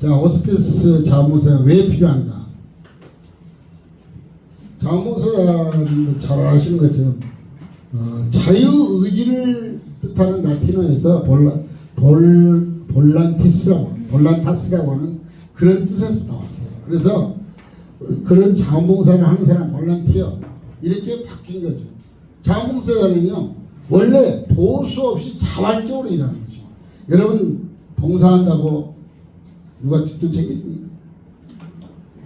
자, 호스피스 자원봉사가 왜 필요한가? 자원봉사는 잘 아시는 것처럼 자유의지를 뜻하는 라틴어에서 볼란타스라고 하는 그런 뜻에서 나왔어요. 그래서 그런 자원봉사를 하는 사람 볼란티어 이렇게 바뀐 거죠. 자원봉사자는요 원래 보수 없이 자발적으로 일하는 거죠. 여러분 봉사한다고 누가 직접 책임집니까?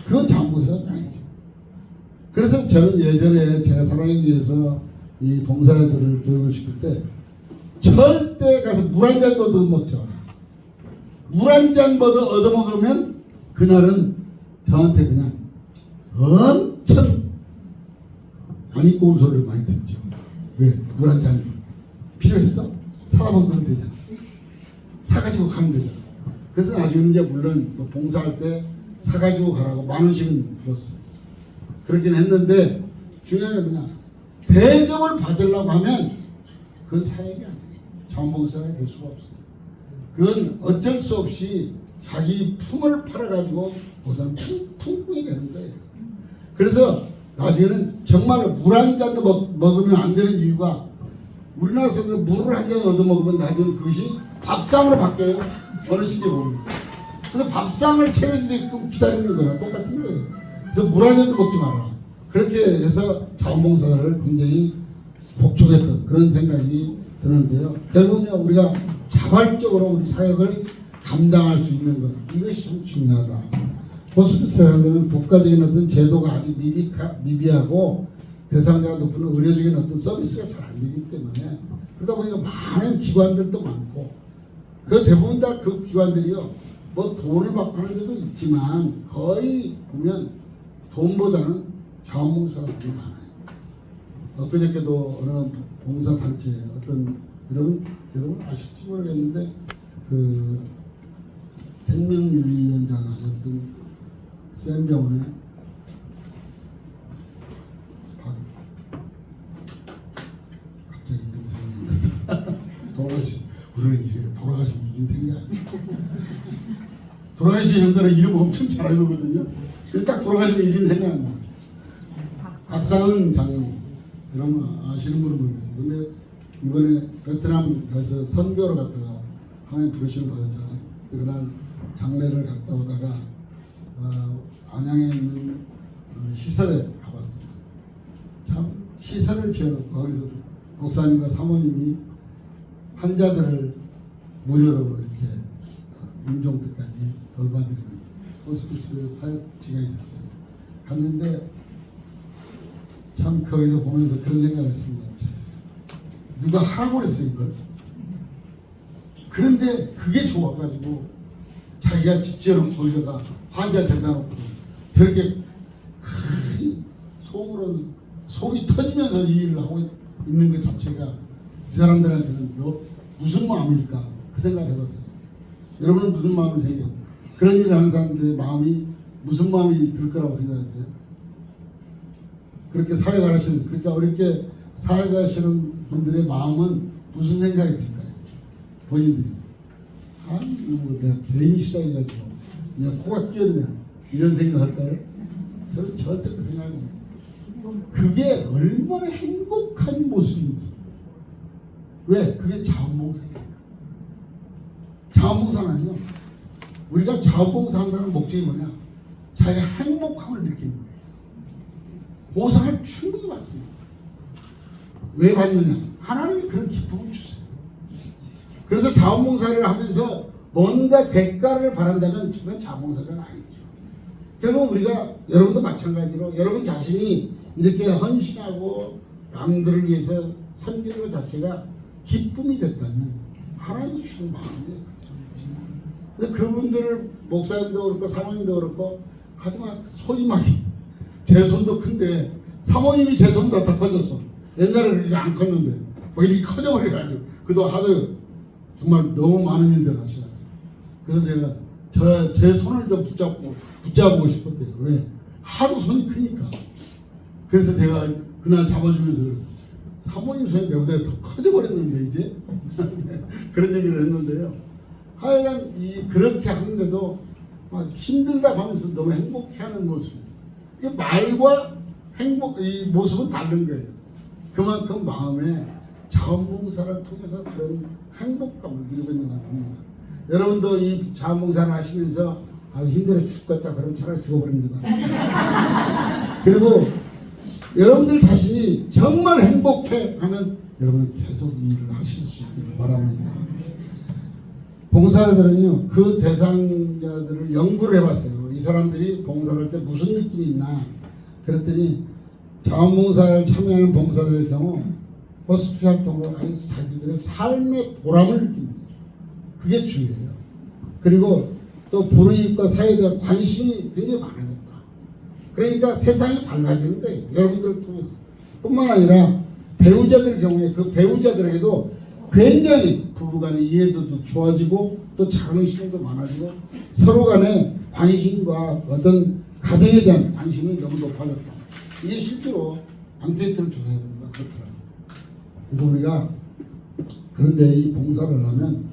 그건 자원봉사가 아니죠. 그래서 저는 예전에 제가 사랑하기 위해서 이 봉사자들을 교육을 시킬 때 절대 가서 물 한 잔도 얻어먹죠. 물 한 잔 얻어먹으면 그날은 저한테 그냥 엄청 안 입고 온 소리를 많이 듣죠. 왜? 물 한 잔 필요했어? 사다 먹으면 되잖아. 사가지고 가면 되잖아. 그래서 나중에 이제 물론 봉사할 때 사가지고 가라고 10,000원씩은 줬어요. 그렇긴 했는데 중요한 건 뭐냐? 대접을 받으려고 하면 그건 사역이 아니에요. 자원봉사가 될 수가 없어요. 그건 어쩔 수 없이 자기 품을 팔아가지고 우선 품꾼이 되는 거예요. 그래서 나중에는 정말 물 한 잔도 먹으면 안 되는 이유가 우리나라에서 물을 한 잔 얻어 먹으면 나중에 그것이 밥상으로 바뀌어요. 어느 시기에 보면. 그래서 밥상을 차려주게끔 기다리는 거랑 똑같은 거예요. 그래서 물 한 잔도 먹지 마라. 그렇게 해서 자원봉사를 굉장히 복촉했던 그런 생각이 드는데요. 결국은 우리가 자발적으로 우리 사역을 감당할 수 있는 것 이것이 참 중요하다. 호스피스 사람들은 국가적인 어떤 제도가 아주 미비하고 대상자가 높은 의료적인 어떤 서비스가 잘 안 되기 때문에 그러다 보니까 많은 기관들도 많고 그 대부분 다 그 기관들이요 뭐 돈을 받고 하는 데도 있지만 거의 보면 돈보다는 자원봉사가 많이 많아요. 엊그저께도 어느 봉사단체 어떤 여러분 아실지 모르겠는데 그 생명윤리위원장 하셨던 센병원에 갑자기 이름 생각이 돌아가신 우리는 이제 돌아가신 이름 생각 돌아가신 형들은 이름 엄청 잘 알고 거든요. 딱 돌아가신 이름 생각 안 나. 박상은 장님 여러분 아시는 분은 모르겠어요. 근데 이번에 베트남 가서 선교를 갔다가 하나님 부르심을 받았잖아요. 그날 장례를 갔다 오다가 안양에 있는 시설에 가봤어요. 참 시설을 지어놓고 거기서 목사님과 사모님이 환자들을 무료로 이렇게 임종 때까지 돌봐드리는 호스피스 사역지가 있었어요. 갔는데 참 거기서 보면서 그런 생각을 했습니다. 누가 하라고 그랬어요 이걸. 그런데 그게 좋아가지고 자기가 직접 거기다가 환자 데려다 놓고 저렇게 속으로 속이 터지면서 이 일을 하고 있는 것 자체가 이 사람들한테는 무슨 마음일까 그 생각을 해봤어요. 여러분은 무슨 마음이 생겨요? 그런 일을 하는 사람들의 마음이 무슨 마음이 들 거라고 생각하세요? 그렇게 사역을 하시는 그러니까 어렵게 사역하시는 분들의 마음은 무슨 생각이 들까요? 본인들이 뭐 내가 괜히 시작해가지고 그냥 코가 끼었네 이런 생각할까요? 저는 절대 그 생각이 안 해요. 그게 얼마나 행복한 모습인지. 왜? 그게 자원봉사니까. 자원봉사는요 우리가 자원봉사한다는 목적이 뭐냐? 자기가 행복함을 느끼는 거예요. 보상을 충분히 받습니다. 왜 받느냐? 하나님이 그런 기쁨을 주세요. 그래서 자원봉사를 하면서 뭔가 대가를 바란다면 그건 자원봉사가 아니죠. 결국 우리가 여러분도 마찬가지로 여러분 자신이 이렇게 헌신하고 남들을 위해서 섬기는 것 자체가 기쁨이 됐다면 하나님이 주시는 마음이에요. 근데 그분들을 목사님도 그렇고 사모님도 그렇고 하지만 손이 막 제 손도 큰데 사모님이 제 손보다 더 커졌어. 옛날에 그렇게 안 컸는데 이렇게 커져버려가지고 그도 하도 정말 너무 많은 일들을 하시라고. 그래서 제가 제 손을 좀 붙잡고 싶었대요. 왜? 하도 손이 크니까. 그래서 제가 그날 잡아주면서 그랬어요. 사모님 손이 내보다 더 커져버렸는데 이제 그런 얘기를 했는데요. 하여간 그렇게 하는데도 막 힘들다 하면서 너무 행복해하는 모습. 그 말과 이 모습은 다른 거예요. 그만큼 마음에 자원봉사를 통해서 그런 행복감을 누리고 있는 것 같습니다. 여러분도 이 자원봉사를 하시면서 힘들어 죽겠다 그러면 차라리 죽어버립니다. 그리고 여러분들 자신이 정말 행복해하면 여러분 계속 이 일을 하실 수 있기를 바랍니다. 봉사자들은요, 그 대상자들을 연구를 해봤어요. 이 사람들이 봉사할 때 무슨 느낌이 있나. 그랬더니 자원봉사를 참여하는 봉사자의 경우 호스피 활동으로 자기들의 삶의 보람을 느낍니다. 그게 중요해요. 그리고 또 불이익과 사회에 대한 관심이 굉장히 많아졌다. 그러니까 세상이 밝아지는 거예요. 여러분들을 통해서. 뿐만 아니라 배우자들 경우에 그 배우자들에게도 굉장히 부부간의 이해도도 좋아지고 또 자긍심도 많아지고 서로 간의 관심과 어떤 가정에 대한 관심이 너무 높아졌다. 이게 실제로 앙케이트를 조사해보니까 그렇더라고요. 그래서 우리가 그런데 이 봉사를 하면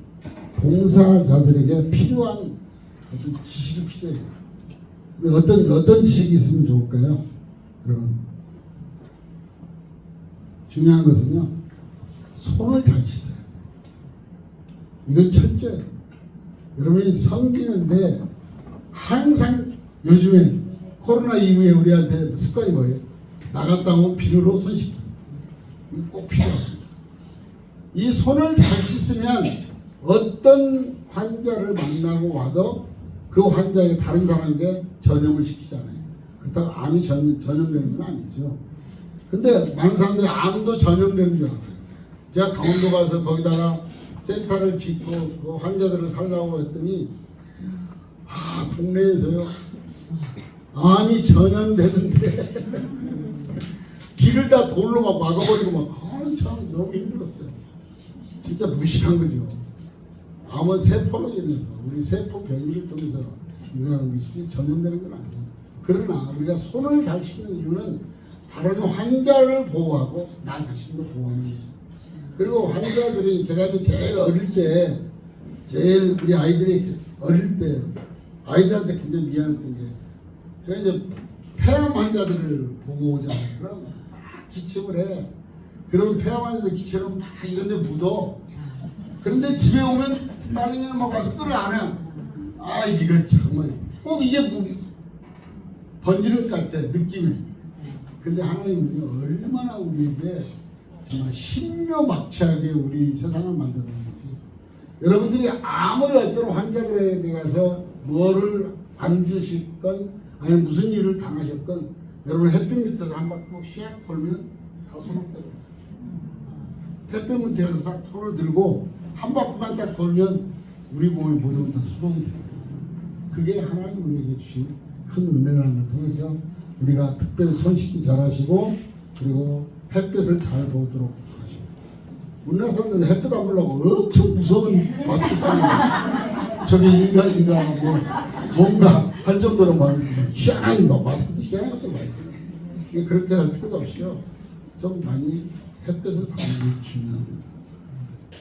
봉사자들에게 필요한 어떤 지식이 필요해요. 어떤 지식이 있으면 좋을까요? 여러분, 중요한 것은요, 손을 잘 씻어요. 이건 철저해요. 여러분이 섬기는데 항상 요즘에 코로나 이후에 우리한테 습관이 뭐예요? 나갔다 오면 비누로 손 씻기. 이거 꼭 필요합니다. 이 손을 잘 씻으면 어떤 환자를 만나고 와도 그 환자에게 다른 사람에게 전염을 시키잖아요. 그렇다고 암이 전염되는 건 아니죠. 근데 많은 사람들이 암도 전염되는 줄 알아요. 제가 강원도 가서 거기다가 센터를 짓고 그 환자들을 살라고 했더니 동네에서요 암이 전염되는데 길을 다 돌로 막 막아버리고 참 너무 힘들었어요. 진짜 무식한 거죠. 암은 세포로 인해서 우리 세포 변이를 통해서 유행하는 것이지 전염되는 건 아니에요. 그러나 우리가 손을 잘 씻는 이유는 다른 환자를 보호하고 나 자신도 보호하는 거죠. 그리고 환자들이 제가 이제 제일 어릴 때 제일 우리 아이들이 어릴 때 아이들한테 굉장히 미안했던 게 제가 이제 폐암 환자들을 보고 오잖아요. 그럼 막 기침을 해. 그러면 폐암 환자들 기침을 막 이런 데 묻어. 그런데 집에 오면 딸이면 막 와서 끌어안아. 이거 정말 꼭 이게 번지를 깔 때 느낌이. 근데 하나님은요 얼마나 우리에게 정말 신묘막취하게 우리 세상을 만드는 거지. 여러분들이 아무리 어떤 환자들에게 가서 뭐를 앉으실건 아니 무슨 일을 당하셨건 여러분 햇빛 밑에서 한 바퀴 샥 돌면 다 소독되고 햇빛 밑에서 딱 손을 들고 한 바퀴만 딱 돌면 우리 몸의 모든 다 소독이 되고 그게 하나님 우리에게 주신 큰 은혜라는 걸 통해서 우리가 특별히 손 씻기 잘하시고 그리고 햇빛을 잘 보도록 하시고 문화사는 햇빛 안 보려고 엄청 무서운 마스크 쓰는 저게 인간인가 뭐 뭔가 할 정도로 막 희한한 거 마스크도 희한한 것도 많이 써요. 그렇게 할 필요가 없이요 좀 많이 햇빛을 받는 게 중요합니다.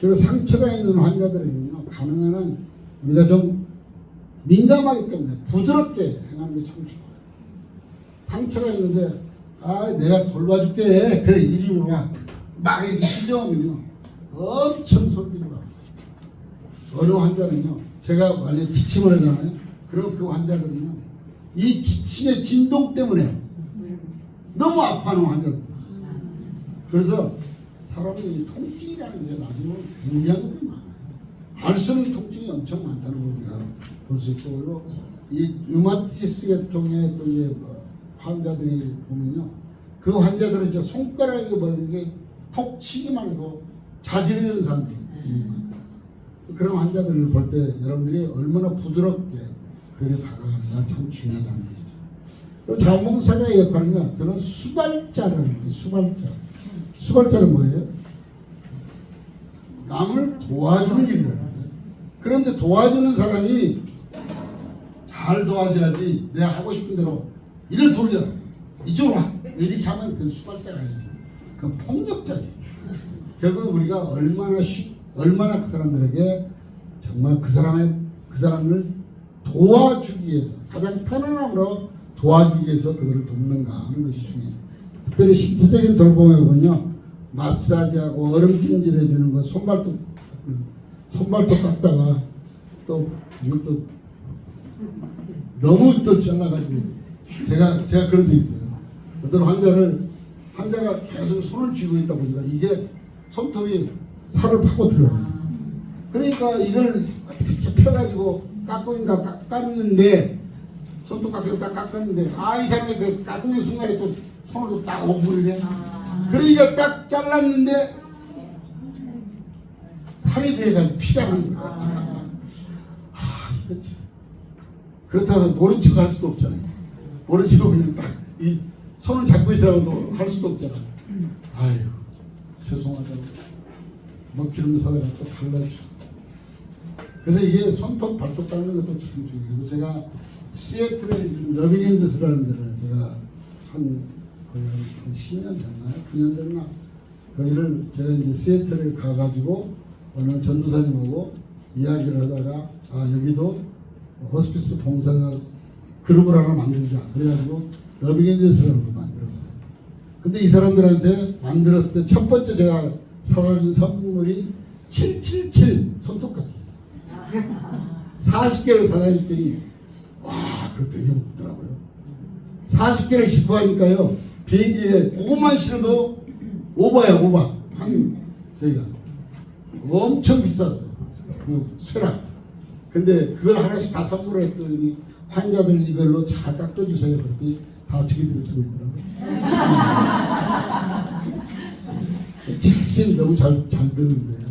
그리고 상처가 있는 환자들에게는요 가능한 한 우리가 좀 민감하기 때문에 부드럽게 행하는 게 참 좋아요. 상처가 있는데 내가 돌봐줄게 그래 이리 와 막 이렇게 시정하면요 엄청 손들이 와. 어느 환자는요 제가 만약에 기침을 하잖아요. 그럼 그 환자들은요 이 기침의 진동 때문에 너무 아파하는 환자들. 그래서 사람이 통증이라는 게 나중에 굉장히 많아요. 알 수 없는 통증이 엄청 많다는 걸 우리가 볼 수 있고 그리고 이 류마티스 계통의 또 이제 환자들이 보면요 그 환자들은 이제 손가락이 뭐 이게 톡 치기만 해도 자지르는 사람들이 그런 환자들을 볼 때 여러분들이 얼마나 부드럽게 그에 다가가느냐 참 중요하다는 거죠. 그리고 자원봉사자의 역할은요 그런 수발자를 수발자는 뭐예요? 남을 도와주는 일을 해요. 그런데 도와주는 사람이 잘 도와줘야지 내가 하고 싶은 대로 이를 돌려 이쪽으로 와 이렇게 하면 그 수발자가 아니죠. 그 폭력자지. 결국 우리가 얼마나 그 사람들에게 정말 그 사람을 도와주기 위해서 가장 편안함으로 도와주기 위해서 그들을 돕는가 하는 것이 중요해요. 특별히 신체적인 돌봄에는요, 마사지하고 얼음찜질 해주는 거, 손발톱 깎다가 또 이것도 너무 또 잘라가지고 제가 그런 적 있어요. 어떤 환자가 계속 손을 쥐고 있다 보니까 이게 손톱이 살을 파고 들어가요. 그러니까 이걸 어떻게 펴가지고 깎는데 손톱 깎고 딱 깎았는데 이 사람이 그 깎는 순간에 또 손으로 딱 오므리네. 그러니까 딱 잘랐는데 살이 배가지고 피가 나는 거야. 이거지. 그렇다고 모른 척 할 수도 없잖아요. 모른 척 그냥 딱 이 손을 잡고 있으라고도 할 수도 없잖아. 아유, 죄송하다고. 뭐 기름 사다가 또 달라줘. 그래서 이게 손톱, 발톱 닦는 것도 참 중요해요. 그래서 제가 시애틀의 러빙앤저스라는 데를 제가 거의 한 10년 됐나요? 9년 됐나? 거기를 제가 이제 시애틀에 가가지고 어느 전도사님하고 이야기를 하다가 여기도 호스피스 봉사 그룹을 하나 만들자. 그래가지고 러빙앤저스라는 걸 만들었어요. 근데 이 사람들한테 만들었을 때 첫 번째 제가 사준 선물이 777 손톱깎이 40개를 사다 줬더니 그거 되게 무더라고요. 40개를 싣고 가니까요, 비행기에 그것만 실어도 오버야. 저희가 엄청 비쌌어요. 그 쇠락. 근데 그걸 하나씩 다 선물했더니 환자들 이걸로 잘 깎아주세요. 그랬더니 다 지기들이 쓰고 있더라고요. 진짜 너무 잘 드는 거예요.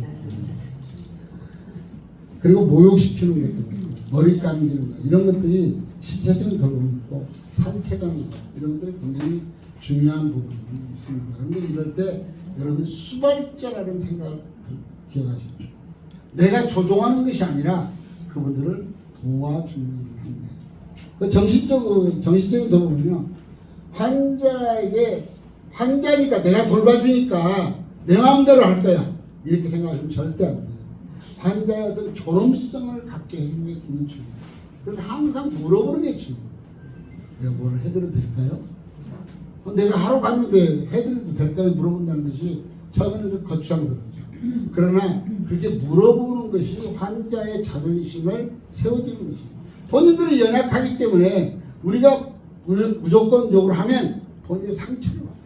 그리고 모욕시키는 것들, 머리 감기는 것, 이런 것들이 신체적인 돌봄이 있고 산책하는 것, 이런 것들이 굉장히 중요한 부분이 있습니다. 그런데 이럴 때 여러분이 수발자라는 생각을 기억하시면 돼요. 내가 조종하는 것이 아니라 그분들을 도와주는 겁니다. 그 정신적인 돌봄은요, 환자니까 내가 돌봐주니까 내 마음대로 할 거야, 이렇게 생각하시면 절대 안 돼요. 환자들 존엄성을 갖게 해주는 게 굉장히 중요해요. 그래서 항상 물어보는 게 중요해요. 내가 뭘 해드려도 될까요? 내가 하러 갔는데 해드려도 될까요? 물어본다는 것이 처음에는 좀 거추장스럽죠. 그러나 그렇게 물어보는 것이 환자의 자존심을 세워주는 것입니다. 본인들이 연약하기 때문에 우리가 무조건적으로 하면 본인이 상처를 받아요.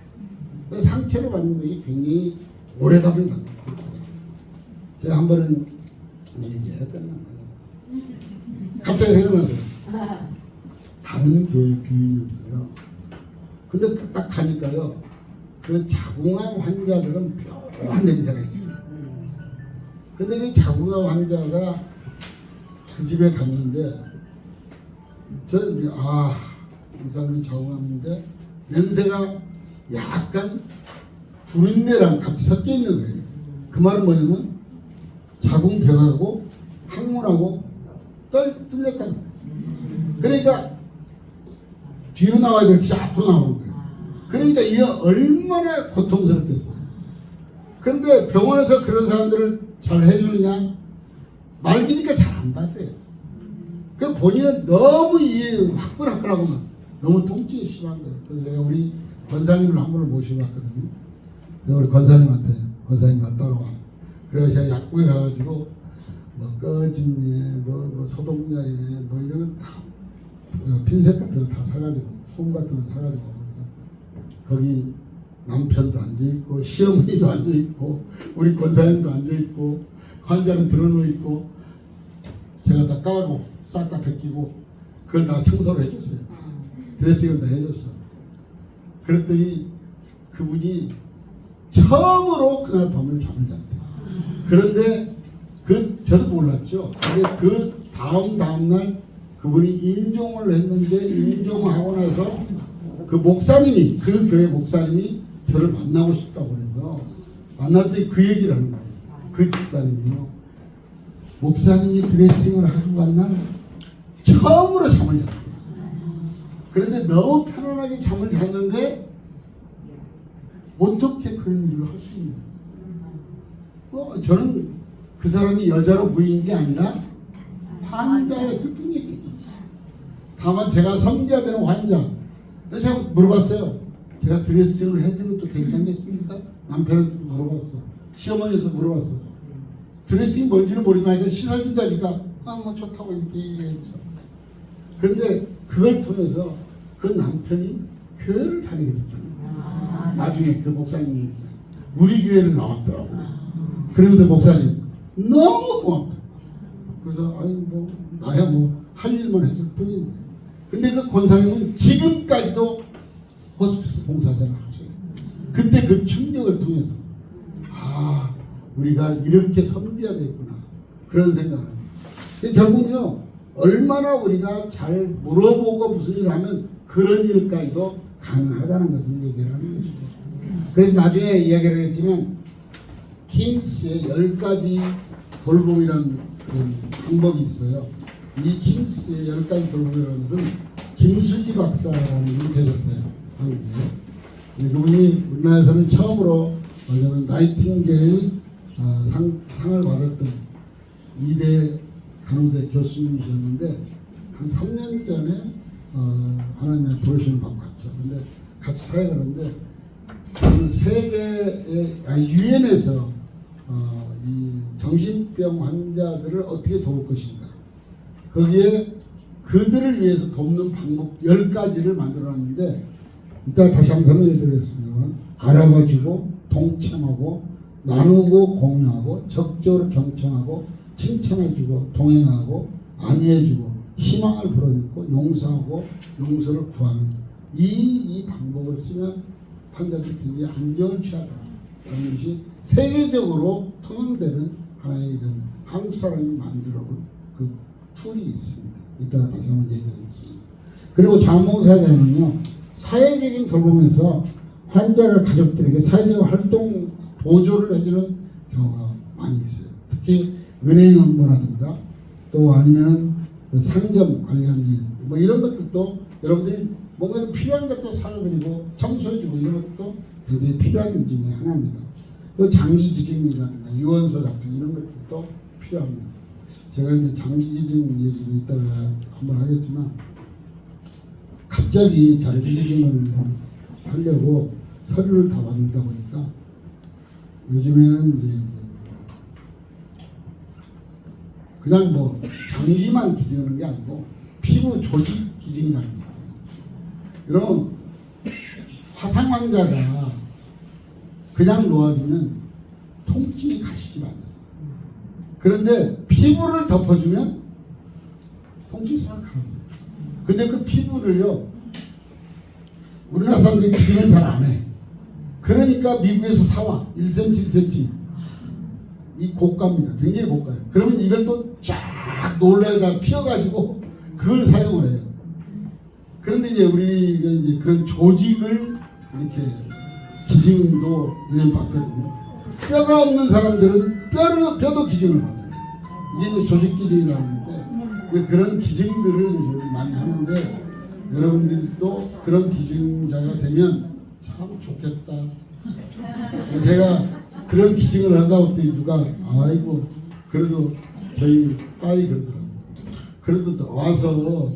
그 상처를 받는 것이 굉장히 오래가면 갑니다. 제가 한 번은 얘기했잖아. 갑자기 생각나서요. 다른 교회 교인이었어요. 근데 딱 가니까요, 그 자궁암 환자들은 묘한 냄새가 있습니다. 근데 이 자궁암 환자가 그 집에 갔는데, 저는 이제 이 사람이 자궁암인데 냄새가 약간 구린내랑 같이 섞여 있는 거예요. 그 말은 뭐냐면 자궁벽하고 항문하고 뚫렸다는 거예요. 그러니까 뒤로 나와야 될 것이 앞으로 나오는 거예요. 그러니까 이게 얼마나 고통스럽겠어요. 그런데 병원에서 그런 사람들을 잘 해주느냐? 말기니까 잘 안 받아요. 그 본인은 너무 화끈화끈하고 너무 통증이 심한 거예요. 그래서 제가 우리 권사님을 한 분을 모시고 왔거든요. 우리 권사님한테 따라와. 그래서 제가 약국에 가가지고 뭐 꺼짐에 뭐 소독약에 뭐 이런 거 다 핀셋 같은 거 다 사가지고 솜 같은 거 사가지고 거기 남편도 앉아있고 시어머니도 앉아있고 우리 권사님도 앉아있고 환자는 들어누워 있고 제가 다 까고 싹 다 벗기고 그걸 다 청소를 해줬어요. 드레싱을 다 해줬어. 그랬더니 그분이 처음으로 그날 밤을 잠을 잤대요. 그런데 저도 몰랐죠. 근데 그 다음날 그분이 임종을 했는데 임종하고 나서 그 교회 목사님이 저를 만나고 싶다고 그래서 만날 때 그 얘기를 하는 거예요. 그 집사님이요. 목사님이 드레싱을 하고 간 날 처음으로 잠을 잤대요. 그런데 너무 편안하게 잠을 잤는데 어떻게 그런 일을 할 수 있는 거예요? 저는 그 사람이 여자로 보인 게 아니라 환자였을 뿐이에요. 다만 제가 섬겨야 되는 환자. 그래서 제가 물어봤어요. 제가 드레싱을 해드려도 괜찮겠습니까? 남편한테 물어봤어. 시어머니한테 물어봤어. 드레싱이 뭔지는 모르니까 씻어준다니까 뭐 좋다고 이렇게 얘기했죠. 그런데 그걸 통해서 그 남편이 교회를 다니게 됐잖아요. 나중에 그 목사님이 우리 교회를 나왔더라고요. 그러면서 목사님 너무 고맙다. 그래서 아니 뭐 나야 뭐 할 일만 했을 뿐인데. 근데 그 권사님은 지금까지도 호스피스 봉사자를 하세요. 그때 그 충격을 통해서 아 우리가 이렇게 섬겨야겠구나 그런 생각을 합니다. 결국은요 얼마나 우리가 잘 물어보고 무슨 일을 하면 그런 일까지도 가능하다는 것을 얘기를 하는 것이죠. 그래서 나중에 이야기를 했지만 킴스의 10가지 돌봄이라는 그 방법이 있어요. 이 킴스의 10가지 돌봄이라는 것은 김수지 박사라는 분이 계셨어요. 한국에. 그분이 우리나라에서는 처음으로 뭐냐면 나이팅게일 상을 받았던 2대 간호대 교수님이셨는데 한 3년 전에 하나님의 부르심을 받고 갔죠. 근데 같이 사역을 하는데 세계의 유엔에서 이 정신병 환자들을 어떻게 도울 것인가 거기에 그들을 위해서 돕는 방법 10가지를 만들어놨는데 이따 다시 한번 설명해드리겠습니다. 알아봐주고 동참하고 나누고 공유하고 적극적으로 경청하고 칭찬해주고 동행하고 안위해주고 희망을 불어넣고 용서하고 용서를 구하는 이 방법을 쓰면 환자들이 굉장히 안정을 취하더라. 그런 것이 세계적으로 통용되는 하나의 이런 한국 사람이 만들어온 그 툴이 있습니다. 이따가 다시 한번 얘기하겠습니다. 그리고 자원봉사자는요 사회적인 돌봄에서 환자가 가족들에게 사회적 활동 보조를 해주는 경우가 많이 있어요. 특히 은행 업무라든가 또 아니면 그 상점 관련 일 뭐 이런 것들도 여러분들이 뭔가 좀 필요한 것도 사드리고 청소해주고 이런 것도 굉장히 필요한 일 중에 하나입니다. 또 장기 기증이라든가 유언서 같은 이런 것들도 필요합니다. 제가 이제 장기 기증 얘기를 이따가 한번 하겠지만 갑자기 장기 기증을 하려고 서류를 다 만들다 보니까 요즘에는 이제 그냥 뭐 장기만 기증하는 게 아니고 피부 조직 기증이라는 게 있어요. 이런 화상 환자가 그냥 놓아두면 통증이 가시지 않습니다. 그런데 피부를 덮어주면 통증이 싹 가요. 근데 그 피부를요 우리나라 사람들이 기증을 잘 안 해. 그러니까 미국에서 사와 1cm 1cm 이 고가입니다. 굉장히 고가예요. 그러면 이걸 또 쫙 놀라에다 피워가지고 그걸 사용을 해요. 그런데 이제 우리가 이제 그런 조직을 이렇게 기증도 받거든요. 뼈가 없는 사람들은 뼈도 기증을 받아요. 이게 이제 조직 기증이라고 하는데 그런 기증들을 많이 하는데 여러분들도 그런 기증자가 되면 참 좋겠다. 제가 그런 기증을 한다고 했더니 누가 아이고 그래도 저희 딸이 그러더라고요. 그래도 와서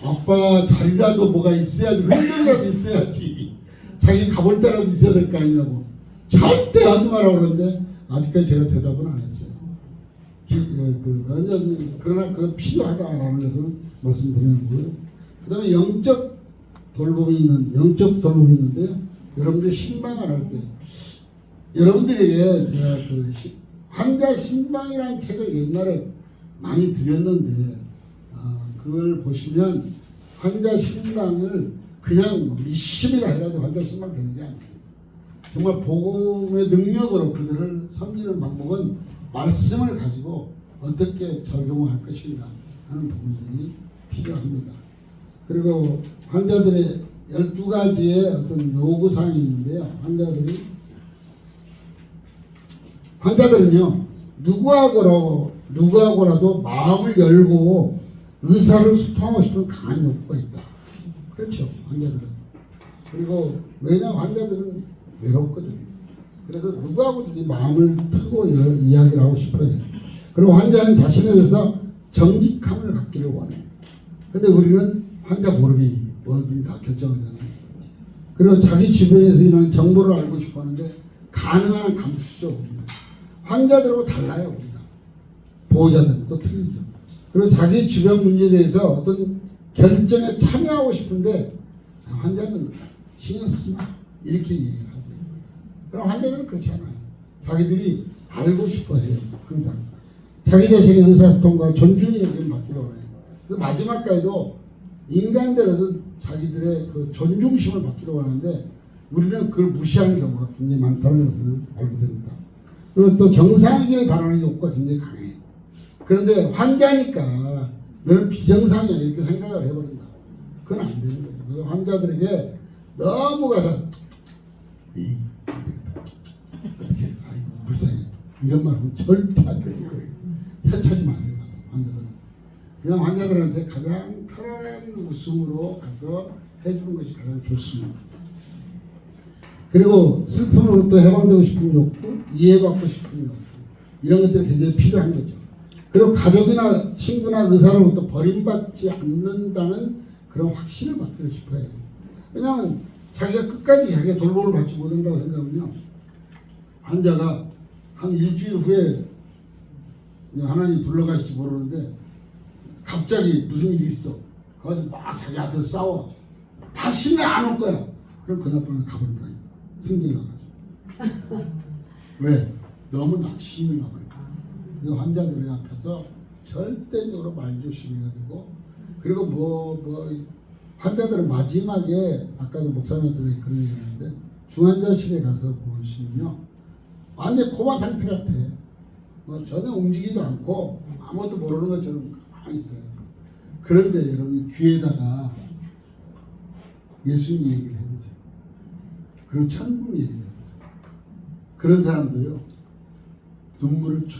아빠 자리라도 뭐가 있어야지 흔들이라도 있어야지 자기 가볼 때라도 있어야 될 거 아니냐고 절대 하지 마라 그러는데 아직까지 제가 대답은 안 했어요. 그러나 그거 필요하다라는 것을 말씀드리는 거고요. 그 다음에 영적 돌봄이 있는데요. 여러분들이 신방을 할 때 여러분들에게 제가 그 환자 신방이라는 책을 옛날에 많이 드렸는데 그걸 보시면 환자 신방을 그냥 미심이라 해가지고 환자 신방 되는 게 아니에요. 정말 복음의 능력으로 그들을 섬기는 방법은 말씀을 가지고 어떻게 적용할 것인가 하는 부분들이 필요합니다. 그리고 환자들의 12가지의 어떤 요구사항이 있는데요. 환자들은요 누구하고라도 마음을 열고 의사를 소통하고 싶은 강한 욕구가 있다. 그렇죠. 환자들은. 그리고 왜냐하면 환자들은 외롭거든요. 그래서 누구하고든지 마음을 트고 이야기를 하고 싶어요. 그리고 환자는 자신에 대해서 정직함을 갖기를 원해요. 근데 우리는 환자 모르게 뭐든 다 결정하잖아요. 그리고 자기 주변에서 이런 정보를 알고 싶어 하는데 가능한 한 감추죠. 우리는. 환자들하고 달라요. 우리가. 보호자들은 또 틀리죠. 그리고 자기 주변 문제에 대해서 어떤 결정에 참여하고 싶은데 환자는 신경 쓰지 마. 이렇게 얘기를 하죠. 그럼 환자들은 그렇지 않아요. 자기들이 알고 싶어 해요. 항상. 자기 자신의 의사소통과 존중의 여기를 받기로 해요. 그래서 마지막까지도 인간들은 자기들의 그 존중심을 받기로 하는데 우리는 그걸 무시하는 경우가 굉장히 많다는 것을 알게 됩니다. 그리고 또 정상이길 바라는 욕구가 굉장히 강해요. 그런데 환자니까 너는 비정상이야 이렇게 생각을 해버린다. 그건 안 되는 거예요. 그래서 환자들에게 너무 가서 어떻게 아이고 불쌍해 이런 말 하면 절대 안 되는 거예요. 해치지 마세요. 환자들은 그냥 환자들한테 가장 편안한 웃음으로 가서 해주는 것이 가장 좋습니다. 그리고 슬픔으로부터 해방되고 싶은 욕구, 이해받고 싶은 욕구 이런 것들이 굉장히 필요한 거죠. 그리고 가족이나 친구나 의사로부터 버림받지 않는다는 그런 확신을 받고 싶어요. 왜냐하면 자기가 끝까지 자기가 돌봄을 받지 못한다고 생각하면요. 환자가 한 일주일 후에 하나님 불러가실지 모르는데 갑자기 무슨 일이 있어. 그래서 막 자기 아들 싸워. 다시는 안 올 거야. 그럼 그날 밤에 가버린다. 승질 나가지고. 왜? 너무 낙심을 나가요. 그 환자들 앞에서 절대적으로 말조심해야 되고 그리고 환자들은 마지막에 아까도 목사님들이 그런 얘기를 했는데 중환자실에 가서 보시면요 완전 코마 상태 같아. 전혀 움직이지도 않고 아무것도 모르는 것처럼 가만히 있어요. 그런데 여러분 귀에다가 예수님 얘기를 해보세요. 그리고 천국 얘기를 해보세요. 그런 사람들요 눈물을 쫙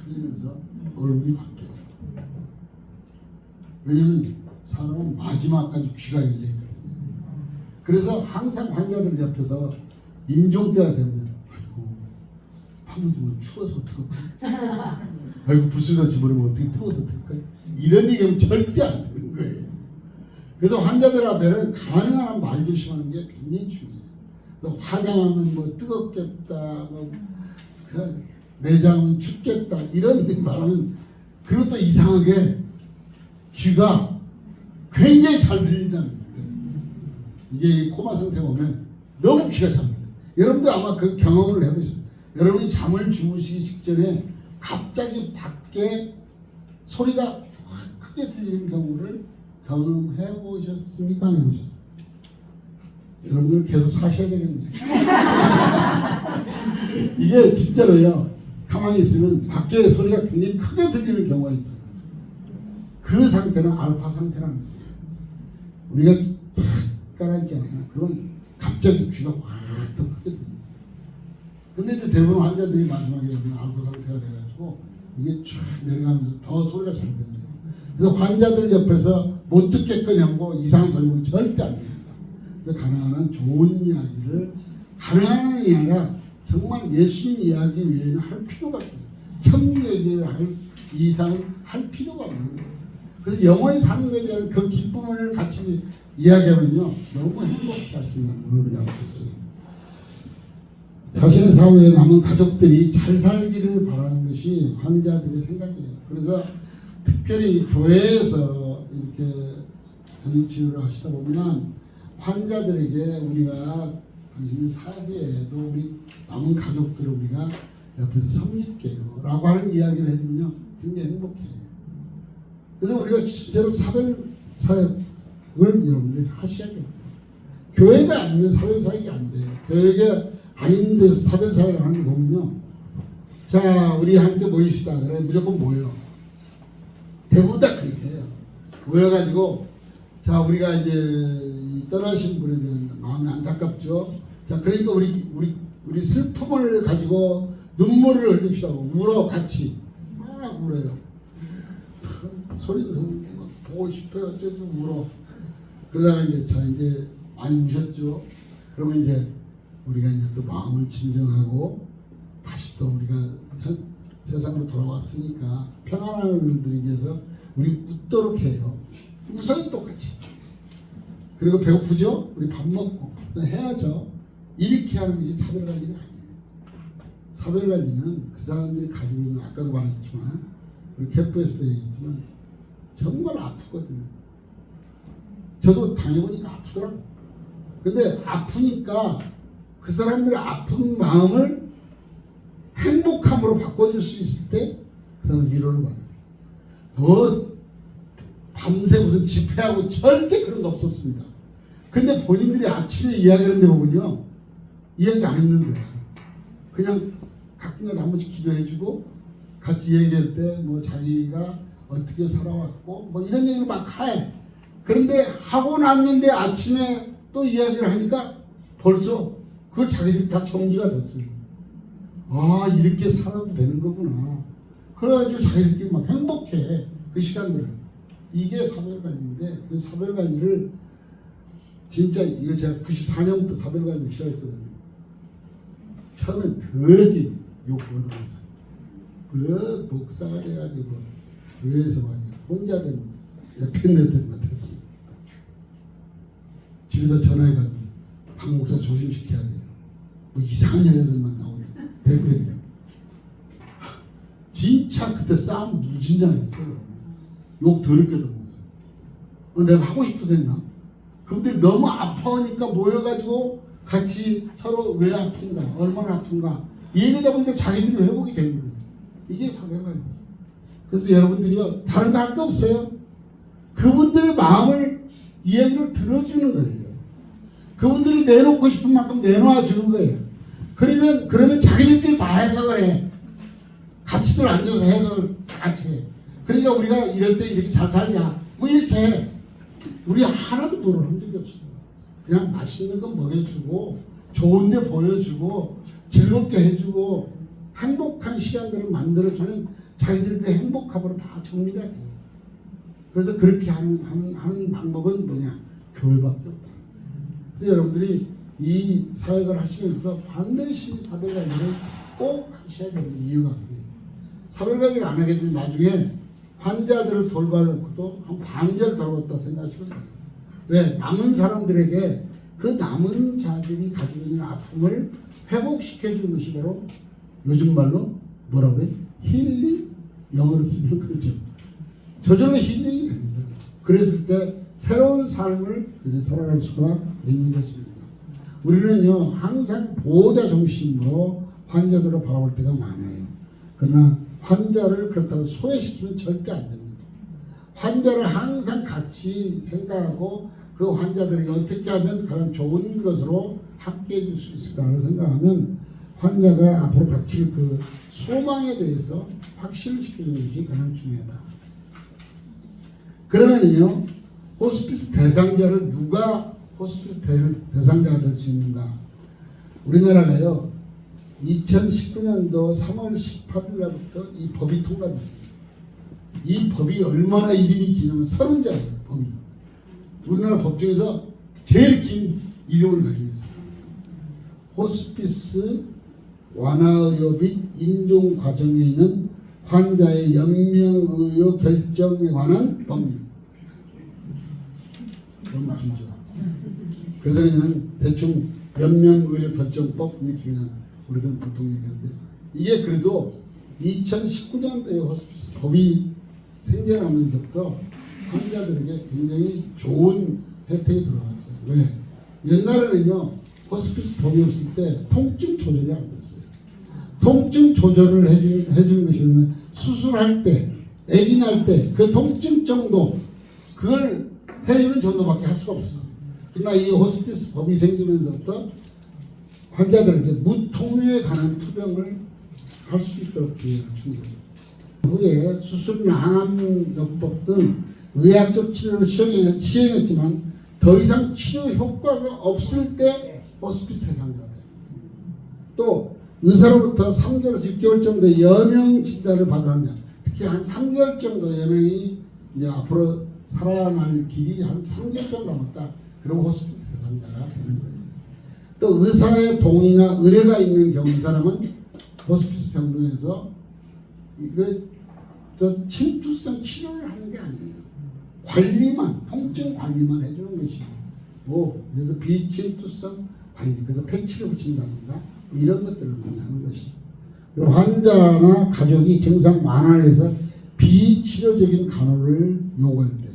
흘리면서 얼굴이 바뀌어요. 왜냐면 사람은 마지막까지 귀가 열려있거든요. 그래서 항상 환자들 옆에서 임종때가 되면 아이고 파묻으면 추워서 어떡할까? 아이고 불순같이 모르면 어떻게 뜨거워서 어떡할까? 이런 얘기하면 절대 안 되는 거예요. 그래서 환자들 앞에는 가능한 한 말 조심하는 게 굉장히 중요해요. 그래서 화장하면 뭐 뜨겁겠다, 내장은 춥겠다 이런 말하면 그리고 또 이상하게 귀가 굉장히 잘 들린다는 거예요. 이게 코마 상태가 오면 너무 귀가 잘 들려요. 여러분도 아마 그 경험을 해보셨어요. 여러분이 잠을 주무시기 직전에 갑자기 밖에 소리가 확 크게 들리는 경우를 경험해 보셨습니까? 안 해보셨어요? 여러분들 계속 사셔야 되겠네요. 이게 진짜로요. 가만히 있으면 밖에 소리가 굉장히 크게 들리는 경우가 있어요. 그 상태는 알파 상태라는 거예요. 우리가 탁 깔아있잖아요. 그럼 갑자기 귀가 확 더 크게 들려요. 근데 이제 대부분 환자들이 마지막에 알파 상태가 돼가지고 이게 쫙 내려가면서 더 소리가 잘 들려요. 그래서 환자들 옆에서 못 듣겠거니 하고 이상한 소리는 절대 안 됩니다. 그래서 가능한 한 좋은 이야기를 가능한 한이 아니라 정말 예수님 이야기 외에는 할 필요가 없어요. 천국 얘기를 할 이상 할 필요가 없는 거예요. 그래서 영원히 사는 것에 대한 그 기쁨을 같이 이야기하면요 너무 행복해 할 수 있는 문을 갖고 있어요. 자신의 사후에 남은 가족들이 잘 살기를 바라는 것이 환자들의 생각이에요. 그래서 특별히 교회에서 이렇게 전입치유를 하시다 보면 환자들에게 우리가 당신의 사후에도 우리 남은 가족들을 우리가 옆에서 섬길게요 라고 하는 이야기를 해주면요 굉장히 행복해요. 그래서 우리가 실제로 사회사역을 여러분들이 하셔야 돼요. 교회가 아니면 사회사역이 안 돼요. 교회가 아닌 데서 사회사역을 하는 거 보면요 자 우리 함께 모입시다. 그래 무조건 모여. 대부분 다 그렇게 해요. 모여가지고 자 우리가 이제 떠나신 분에 대한 마음이 안타깝죠. 자 그러니까 우리 슬픔을 가지고 눈물을 흘립시다. 울어 같이 막 울어요. 소리도 보고 싶어요. 어쩌고 울어. 그러다가 이제 많이 우셨죠. 그러면 이제 우리가 이제 또 마음을 진정하고 다시 또 우리가 세상으로 돌아왔으니까 평안함을 드리기 위해서 우리 웃도록 해요. 웃어요 똑같이. 그리고 배고프죠? 우리 밥 먹고 해야죠. 이렇게 하는 것이 사별관리가 아니에요. 사별관리는 그 사람들이 가지고 있는, 아까도 말했지만 우리 캠프에서도 얘기했지만 정말 아프거든요. 저도 당해보니까 아프더라고요. 근데 아프니까 그 사람들의 아픈 마음을 행복함으로 바꿔줄 수 있을 때 그 사람은 위로를 받아요. 뭐 밤새 무슨 집회하고 절대 그런 거 없었습니다. 근데 본인들이 아침에 이야기하는 데 보면요, 이야기 안 했는데 그냥 가끔가다 한 번씩 기도해주고 같이 얘기할 때 뭐 자기가 어떻게 살아왔고 뭐 이런 얘기를 막 해. 그런데 하고 났는데 아침에 또 이야기를 하니까 벌써 그걸 자기들이 다 정리가 됐어요. 아, 이렇게 살아도 되는 거구나. 그래가지고 자기들끼리 막 행복해. 그 시간들을. 이게 사별관리인데, 그 사별관리를 진짜, 이거 제가 94년부터 사별관리를 시작했거든요. 처음엔 더럽게 욕 얻어먹었어요. 그 목사가 돼가지고 교회에서 많이 혼자든 옆에내든 같은 집에다 전화해가지고 박 목사 조심시켜야 돼요. 뭐 이상한 여자들만 나오고 대부분요. 진짜 그때 싸움 무진장했어요. 욕 더럽게도 먹었어요. 내가 하고 싶어서 했나? 그분들이 너무 아파하니까 모여가지고 같이 서로 왜 아픈가, 얼마나 아픈가 얘기하다 보니까 자기들이 회복이 되는 거예요. 이게 사별관리예요. 그래서 여러분들이요, 다른 거 할 거 없어요. 그분들의 마음을, 이야기를 들어주는 거예요. 그분들이 내놓고 싶은 만큼 내놓아 주는 거예요. 그러면 자기들끼리 다 해석을 해. 같이들 앉아서 해석을 같이 해. 그러니까 우리가 이럴 때 이렇게 잘 살냐, 뭐 이렇게 해. 우리 하나도 불을 적이 없어요. 그냥 맛있는 거 먹여주고 좋은 데 보여주고 즐겁게 해주고 행복한 시간들을 만들어주면 자기들 그 행복함으로 다 정리가 돼요. 그래서 그렇게 하는 방법은 뭐냐? 교회밖에 없다. 그래서 여러분들이 이 사역을 하시면서 반드시 사별관리를 꼭 하셔야 되는 이유가 그래요. 사별관리를 안 하게 되면 나중에 환자들을 돌봐놓고도 한 반절 돌봤다 생각하시면 돼요. 왜? 남은 사람들에게 그 남은 자들이 가지고 있는 아픔을 회복시켜주는 것이 바로 요즘 말로 뭐라고 해요? 힐링? 영어로 쓰면 그렇죠. 저절로 힐링이 됩니다. 그랬을 때 새로운 삶을 살아갈 수가 있는 것입니다. 우리는요, 항상 보호자 중심으로 환자들을 바라볼 때가 많아요. 그러나 환자를 그렇다고 소외시키면 절대 안 됩니다. 환자를 항상 같이 생각하고 그 환자들에게 어떻게 하면 가장 좋은 것으로 함께 해줄 수 있을까를 생각하면 환자가 앞으로 닥칠 그 소망에 대해서 확신을 시키는 것이 가장 중요하다. 그러면요, 호스피스 대상자를 누가 호스피스 대상자가 될 수 있는가? 우리나라가요, 2019년도 3월 18일 날부터 이 법이 통과됐습니다. 이 법이 얼마나 이름이 기냐면 30자예요, 법이. 우리나라 법 중에서 제일 긴 이름을 가지고 있어요. 호스피스 완화의료 및 임종 과정에 있는 환자의 연명의료 결정에 관한 법률. 너무 길죠. 그래서 그냥 대충 연명의료 결정법 이렇게 그냥 우리들 보통 얘기하는데, 이게 그래도 2019년도에 호스피스 법이 생겨나면서부터 환자들에게 굉장히 좋은 혜택이 들어갔어요. 왜? 옛날에는요, 호스피스 법이 없을 때 통증 조절이 안 됐어요. 통증 조절을 해주는 것이 수술할 때, 아기 날 때 그 통증 정도, 그걸 해주는 정도밖에 할 수가 없었어요. 그러나 이 호스피스 법이 생기면서부터 환자들에게 무통류에 관한 투병을 할 수 있도록 기회를 준 거죠. 후에 수술이나 항암요법 등 의학적 치료를 시행했지만 더 이상 치료 효과가 없을 때 호스피스 대상자가 돼요. 또 의사로부터 3개월에서 6개월 정도의 여명 진단을 받았냐, 특히 한 3개월 정도 여명이 이제 앞으로 살아날 길이 한 3개월 정도 남았다. 그럼 호스피스 대상자가 되는 거예요. 또 의사의 동의나 의뢰가 있는 경우 이 사람은 호스피스 병동에서 침투성 치료를 하는 게 아니에요. 관리만, 통증 관리만 해주는 것이고, 그래서 비침투성 관리, 그래서 패치를 붙인다든가 이런 것들을 많이 하는 것이죠. 그리고 환자나 가족이 증상 완화를 위해서 비치료적인 간호를 요구할 때,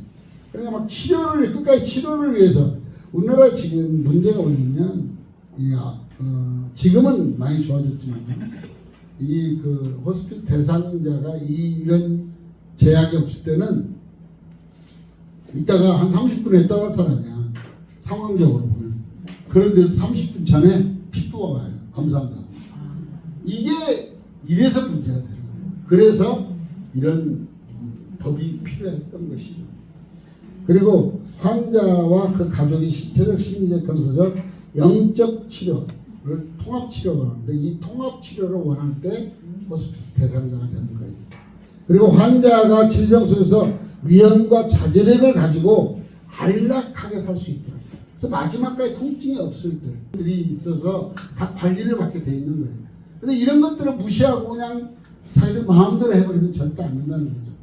그러니까 막 끝까지 치료를 위해서, 우리나라 지금 문제가 뭐냐면, 지금은 많이 좋아졌지만, 호스피스 대상자가 이런 제약이 없을 때는, 이따가 한 30분에 있다가 할 사람이야. 상황적으로 보면. 그런데 30분 전에 피부가 와요. 검사한다고. 이게 이래서 문제가 되는 거예요. 그래서 이런 법이 필요했던 것이죠. 그리고 환자와 그 가족이 신체적, 심리적, 정서적, 영적 치료를 통합치료를 하는데, 이 통합치료를 원할 때 호스피스 대상자가 되는 거예요. 그리고 환자가 질병 속에서 위험과 자제력을 가지고 안락하게 살 수 있도록, 그래서 마지막까지 통증이 없을 때들이 있어서 다 관리를 받게 돼 있는 거예요. 근데 이런 것들을 무시하고 그냥 자기들 마음대로 해버리면 절대 안 된다는 거죠.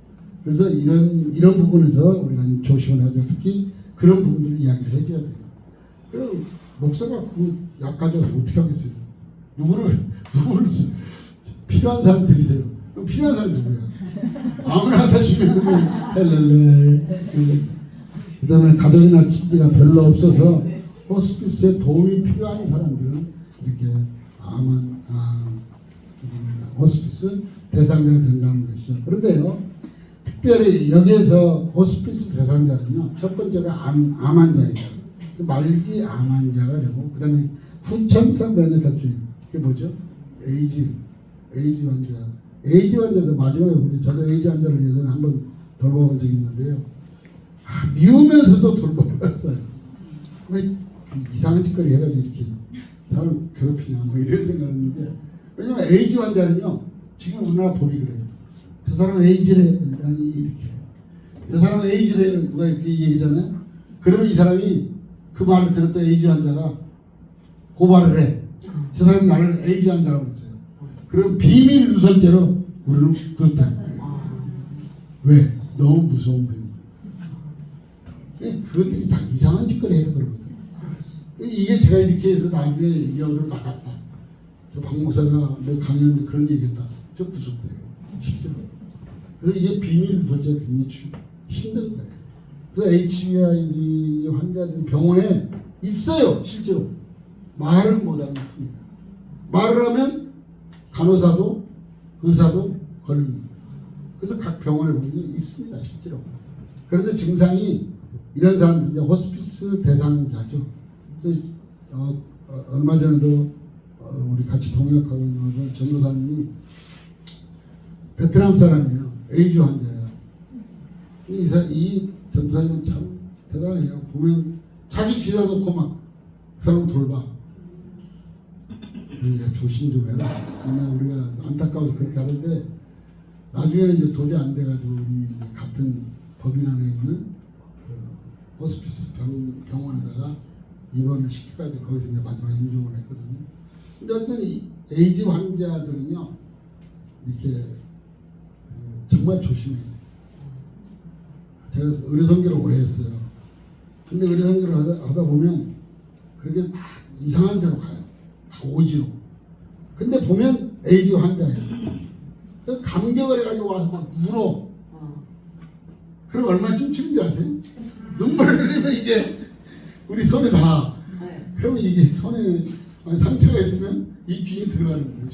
그래서 이런 부분에서 우리가 조심을 해야 돼요. 특히 그런 부분들을 이야기를 해줘야 돼요. 그리고 목사가 그 약 가져와서 어떻게 하겠어요? 누구를 필요한 사람 드리세요. 그럼 필요한 사람 누구야? 아무나 갖다 주면 헬렐레. 그 다음에 가족이나 친지가 별로 없어서 호스피스에 도움이 필요한 사람들은 이렇게 호스피스 대상자가 된다는 것이죠. 그런데요, 특별히 여기에서 호스피스 대상자는요, 첫 번째가 암 환자이다. 그래서 말기 암 환자가 되고, 그 다음에 후천성 면역혈증, 그게 뭐죠? 에이즈 환자. 에이즈 환자도 마지막에 보죠. 저도 에이즈 환자를 예전에 한번 돌봐본 적이 있는데요. 미우면서도 돌봐봤어요. 왜 이상한 짓거리 해가지고 이렇게 사람 괴롭히냐, 뭐 이런 생각을 했는데, 왜냐면 에이즈 환자는요, 지금 우리나라 법이 그래요. 저 사람은 에이즈래, 이렇게. 저 사람은 에이즈래, 누가 이렇게 얘기잖아요. 그러면 이 사람이 그 말을 들었던 에이즈 환자가 고발을 해. 저 사람이 나를 에이즈 환자라고 그랬어요. 그럼 비밀 누설죄로 우리는 그렇다. 왜? 너무 무서운 병이다. 그것들이 다 이상한 짓거리 해서 그러거든. 이게 제가 이렇게 해서 나중에 여기로 나갔다. 저 박 목사가 뭐 강연인데 그런 얘기했다. 저 구속돼요. 실제로. 그래서 이게 비밀 누설죄가 굉장히 힘든 거예요. 그래서 HIV 환자들 병원에 있어요. 실제로. 말을 못하는 뿐이에요. 말을 하면 간호사도 의사도 걸립니다. 그래서 각 병원에 보면 있습니다. 실제로. 그런데 증상이 이런 사람들, 호스피스 대상자죠. 그래서 얼마 전에도 우리 같이 동역하고 있는 전도사님이 베트남 사람이에요. 에이즈 환자예요. 이 전도사님은 참 대단해요. 보면 자기 귀다 놓고 막 그 사람 돌봐. 조심 좀 해라. 맨날 우리가 안타까워서 그렇게 하는데, 나중에는 이제 도저히 안 돼가지고 우리 같은 법인 안에 있는 그 호스피스 병원에다가 입원을 시켜가지고 거기서 이제 마지막에 임종을 했거든요. 근데 어떤 이 에이즈 환자들은요, 이렇게 정말 조심해요. 제가 의료선교를 오래 했어요. 근데 의료선교를 하다 보면 그렇게 막 이상한 데로 가요. 다 오지로. 근데 보면 에이즈 환자예요. 그 감격을 해가지고 와서 막 울어. 그럼 얼마나 춤추는지 아세요? 눈물을 흘리면 이게 우리 손에 다. 그러면 이게 손에 상처가 있으면 이 균이 들어가는 거예요.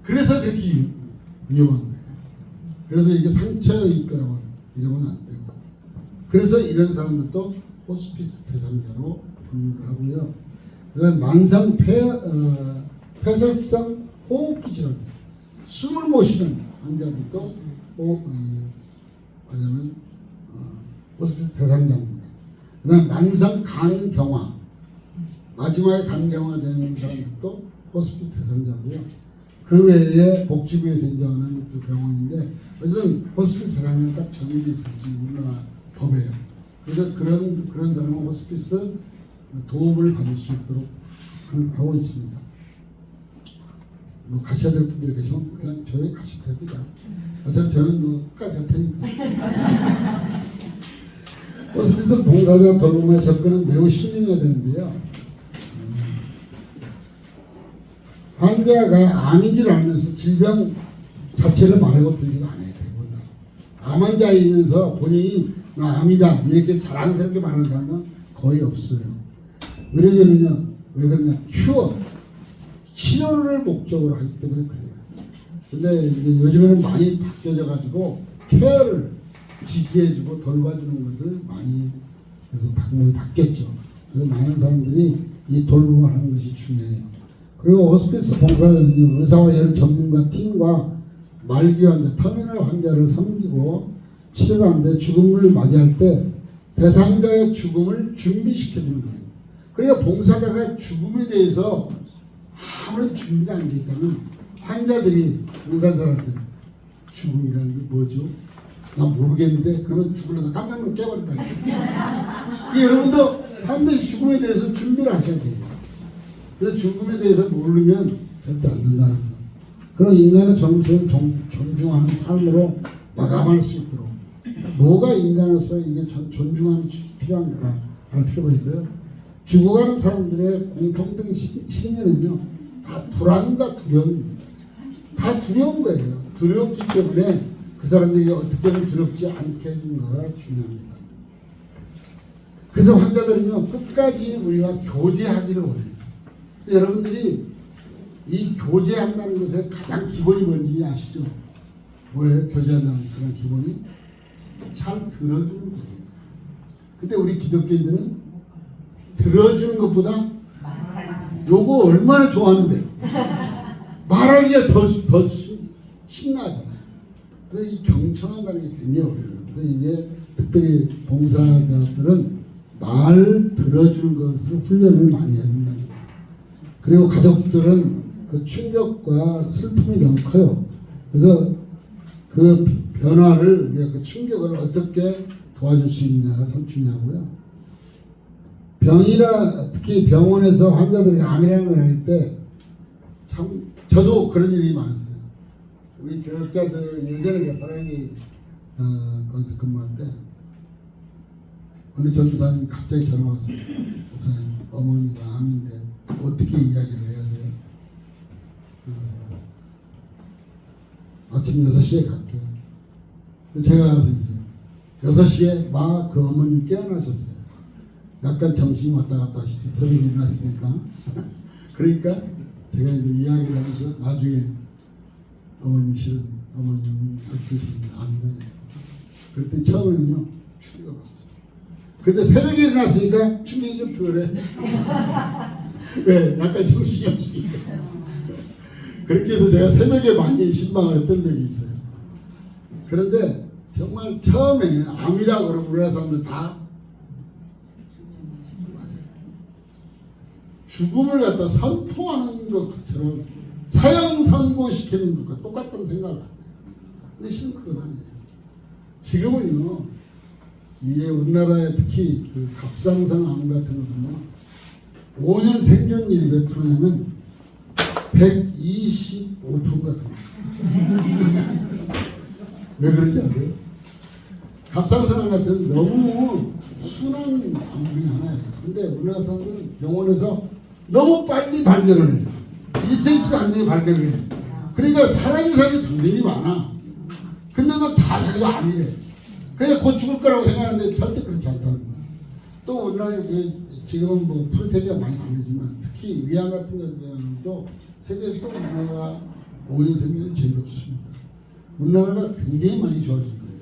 그래서 그렇게 위험한 거예요. 그래서 이게 상처 입거나 이러면 안 되고. 그래서 이런 사람들도 호스피스 대상자로 분류를 하고요. 그다음 만성 폐쇄성 호흡기 질환, 숨을 못 쉬는 환자들도 하자면 호스피스 대상자입니다. 그다음 만성 간경화, 마지막에 간경화 되는 사람들도 호스피스 대상자고요. 그 외에 복지부에서 인정하는 그 병원인데, 어쨌든 호스피스 대상자는 딱 정해져 있을지 우리나라 법에요. 그래서 그런 사람은 호스피스 도움을 받을 수 있도록 하고 있습니다. 뭐 가셔야 될 분들이 계시면 그냥 저희 가시면 됩니다. 어차피 저는 뭐 끝까지 할 테니까. 호스피스 봉사자 돌봄의 접근은 매우 신중해야 되는데요. 환자가 암인 줄 알면서 질병 자체를 말하고 들지가 않아요. 대부분. 암 환자이면서 본인이 나 암이다 이렇게 자랑스럽게 말하는 사람은 거의 없어요. 의료계는요, 왜 그러냐, 큐어, 치료를 목적으로 하기 때문에 그래요. 근데 이제 요즘에는 많이 바뀌어져 가지고 케어를 지지해주고 돌봐주는 것을 많이 그래서 방법이 바뀌었죠. 그래서 많은 사람들이 이 돌봄을 하는 것이 중요해요. 그리고 호스피스 봉사자는 의사와 여러 전문가 팀과 말기 환자, 터미널 환자를 섬기고 치료하는데 죽음을 맞이할 때 대상자의 죽음을 준비시켜주는 거예요. 그러니까 봉사자가 죽음에 대해서 아무런 준비가 안 돼 있다면 환자들이 봉사자한테 죽음이라는 게 뭐죠? 나 모르겠는데 그러면 죽으려다 깜짝 놀라 깨버렸다. 여러분도 반드시 죽음에 대해서 준비를 하셔야 돼요. 그래서 죽음에 대해서 모르면 절대 안 된다는 거. 그런 인간의 정신을 존중하는 삶으로 마감할 수 있도록 뭐가 인간으로서 이게 존중함이 필요한가 할 필요가 있고요. 죽어가는 사람들의 공통적인 심리는요, 다 불안과 두려움입니다. 다 두려운 거예요. 두렵기 때문에 그 사람들이 어떻게 하면 두렵지 않게 해주는가가 중요합니다. 그래서 환자들은요, 끝까지 우리와 교제하기를 원해요. 여러분들이 이 교제한다는 것의 가장 기본이 뭔지 아시죠? 뭐예요? 교제한다는 가장 기본이? 잘 들어주는 거예요. 근데 우리 기독교인들은 들어주는 것보다 요거 얼마나 좋아하는데 말하기가 더 신나잖아요. 그래서 이 경청한다는 게 굉장히 어려워요. 그래서 이게 특별히 봉사자들은 말 들어주는 것을 훈련을 많이 해야 된다. 그리고 가족들은 그 충격과 슬픔이 너무 커요. 그래서 그 변화를, 그 충격을 어떻게 도와줄 수 있냐가 참 중요하고요. 특히 병원에서 환자들이 암이라는 걸 할 때 참 저도 그런 일이 많았어요. 우리 교육자들 예전에 사랑이 거기서 근무할 때 어느 전도사님 갑자기 전화 왔어요. 목사님, 어머니가 암인데 어떻게 이야기를 해야 돼요? 아침 6시에 갈게요. 제가 가서 이제 6시에 막 그 어머님 깨어나셨어요. 약간 정신이 왔다 갔다 하시죠. 새벽에 일어났으니까. 그러니까 제가 이제 이야기를 하면서 나중에 어머님이 알려주신 암이에요. 그때 처음에는요, 충격을 받았어요. 근데 새벽에 일어났으니까 충격이 좀 덜해. 왜? 약간 정신이 없으니까. 그렇게 해서 제가 새벽에 많이 신방을 했던 적이 있어요. 그런데 정말 처음에 암이라고 그러면 우리나라 사람들 다 죽음을 갖다 선포하는 것처럼 사형 선고시키는 것과 똑같은 생각을 합니다. 근데 실은 그건 아니에요. 지금은요, 이게 우리나라에 특히 그 갑상선 암 같은 거는요, 5년 생존율이 몇 프로냐면 125%가 됩니다. 왜 그런지 아세요? 갑상선 암 같은 너무 순한 암 중에 하나예요. 근데 우리나라 사람들은 병원에서 너무 빨리 발견을 해요. 1cm도 안 되게 발견을 해요. 그러니까 살아있는 사람이 굉장히 많아. 근데 너 다 자기가 암이래. 그러니까 곧 죽을 거라고 생각하는데 절대 그렇지 않다는 거야. 또 우리나라에 지금은 뭐 프로테비가 많이 나오지만 특히 위암 같은 경우도 세계에서 우리나라가 5년 생존이 제일 높습니다. 우리나라가 굉장히 많이 좋아진 거예요.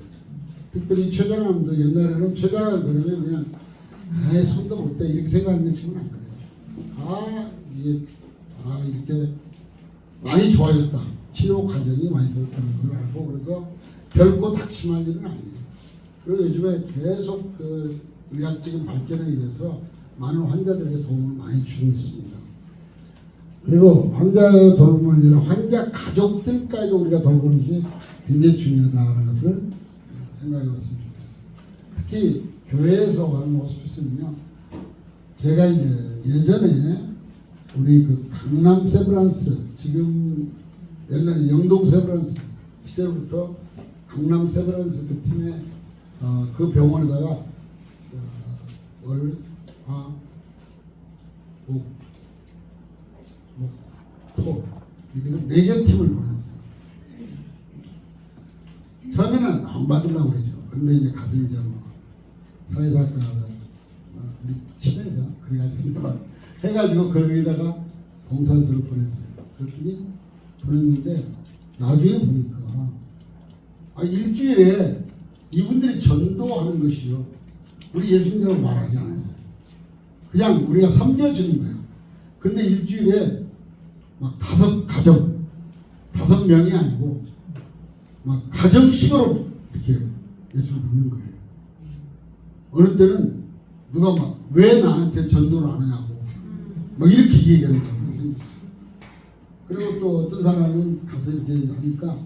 특별히 췌장암도 옛날에는 췌장암 그러면 그냥 아예 손도 못 대 이렇게 생각하는 친구는 안 그래요. 이렇게 많이 좋아졌다. 치료 과정이 많이 좋았다는 걸 알고 그래서 결코 낙심할 일은 아니에요. 그리고 요즘에 계속 그 의학적인 발전에 의해서 많은 환자들에게 도움을 많이 주고 있습니다. 그리고 환자 돌봄이 아니라 환자 가족들까지 우리가 돌보는 게 굉장히 중요하다는 것을 생각해 봤으면 좋겠습니다. 특히 교회에서 하는 호스피스는요, 제가 이제 예전에 우리 그 강남 세브란스, 지금 옛날에 영동 세브란스 시절부터 강남 세브란스 그 팀에 그 병원에다가 월, 화, 목, 토 이렇게 해서 4개 팀을 보냈어요. 처음에는 안 받으려고 그러죠. 근데 이제 가서 이제 뭐 사회사학과 우리 친해져 그래가지고 해가지고 거기다가 봉사들을 보냈어요. 그랬더니 보냈는데 나중에 보니까 일주일에 이분들이 전도하는 것이요 우리 예수님이라고 말하지 않았어요. 그냥 우리가 섬겨주는 거예요. 근데 일주일에 막 5명이 아니고 막 가정식으로 이렇게 예수를 믿는 거예요. 어느 때는 누가 막 왜 나한테 전도를 안 하냐고 막 이렇게 얘기하는 거예요. 그리고 또 어떤 사람은 가서 이렇게 하니까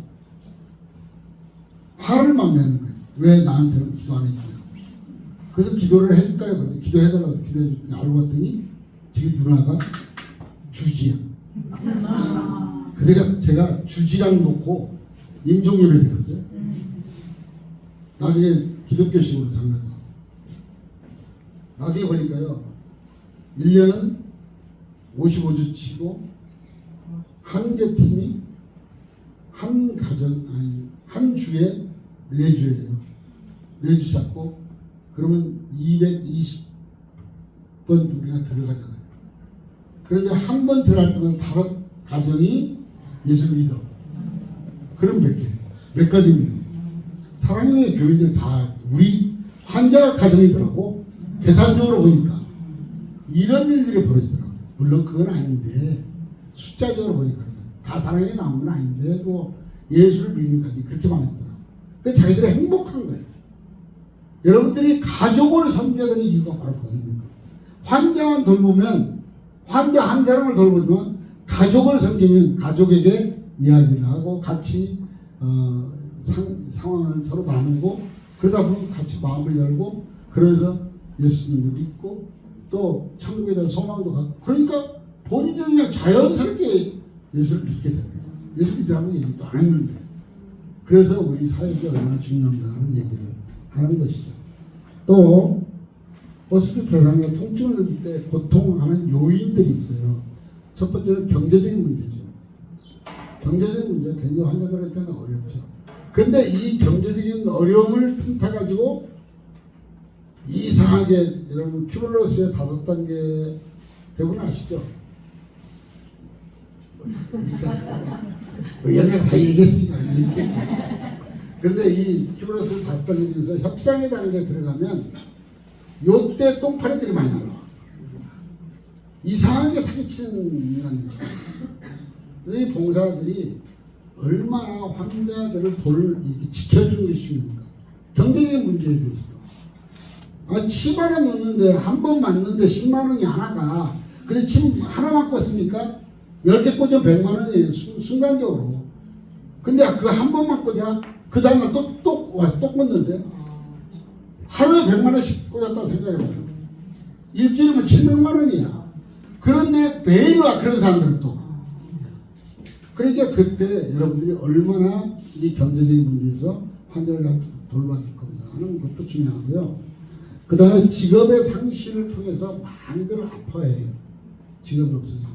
화를 막 내는 거예요. 왜 나한테는 기도 안 해주냐고. 그래서 기도를 해줄까요? 그래서 기도해달라고 기도해줬더니 알고 봤더니 지금 누나가 주지야. 그래서 제가 주지랑 놓고 임종예배 드렸어요. 나중에 기독교식으로 장가도. 나중에 보니까요. 1년은 55주 치고 한 개 팀이 한 주에 4주예요. 4주 잡고 그러면 220번 우리가 들어가잖아요. 그런데 한 번 들어갈 때만 5가정이 예수를 믿어. 그럼 몇 가지입니다. 사랑의 교인들 다 우리 환자 가정이더라고. 계산적으로 보니까 이런 일들이 벌어지더라고요. 물론 그건 아닌데 숫자적으로 보니까 다 사랑에 나온 건 아닌데도 예수를 믿는다니 그렇게 말하더라고요. 그래서 자기들이 행복한 거예요. 여러분들이 가족을 섬겨야 되는 이유가 바로 거기 있는 거예요. 환자만 돌보면 환자 한 사람을 돌보면 가족을 섬기면 가족에게 이야기를 하고 같이 상황을 서로 나누고 그러다 보면 같이 마음을 열고 그러면서 예수님도 믿고 또 천국에 대한 소망도 갖고 그러니까 본인이 그냥 자연스럽게 예수를 믿게 됩니다. 예수 믿으라고 얘기도 안 했는데 그래서 우리 사역이 얼마나 중요한가 하는 얘기를 하는 것이죠. 또 호스피스 세상에 통증을 느낄 때 고통하는 요인들이 있어요. 첫 번째는 경제적인 문제죠. 경제적인 문제 굉장히 환자들한테는 어렵죠. 근데 이 경제적인 어려움을 틈타가지고 이상하게 여러분 튜버로스의 5단계 대부분 아시죠? 얘네가 다 얘기했으니까 이렇게. 그런데 이 튜버로스 5단계 중에서 협상의 단계에 들어가면 요때 똥파리들이 많이 나와. 이상하게 사기치는 인간들이죠. 이 봉사들이 얼마나 환자들을 이렇게 지켜주는 것이 중요합니까? 경제적인 문제에 대해서. 7만원 넣는데 한 번 맞는데 10만원이 하나가 근데 침 하나 맞고 왔으니까 10개 꽂으면 100만원이에요. 순간적으로. 근데 그 한 번 맞고자 그 다음날 또 와서 또 꽂는데 하루에 100만원씩 꽂았다고 생각해봐요. 일주일이면 700만원이야. 그런데 매일 와 그런 사람들은 또. 그러니까 그때 여러분들이 얼마나 이 경제적인 문제에서 환자를 돌봐줄 겁니다 하는 것도 중요하고요. 그 다음에 직업의 상실을 통해서 많이들 아파해요. 직업이 없어서.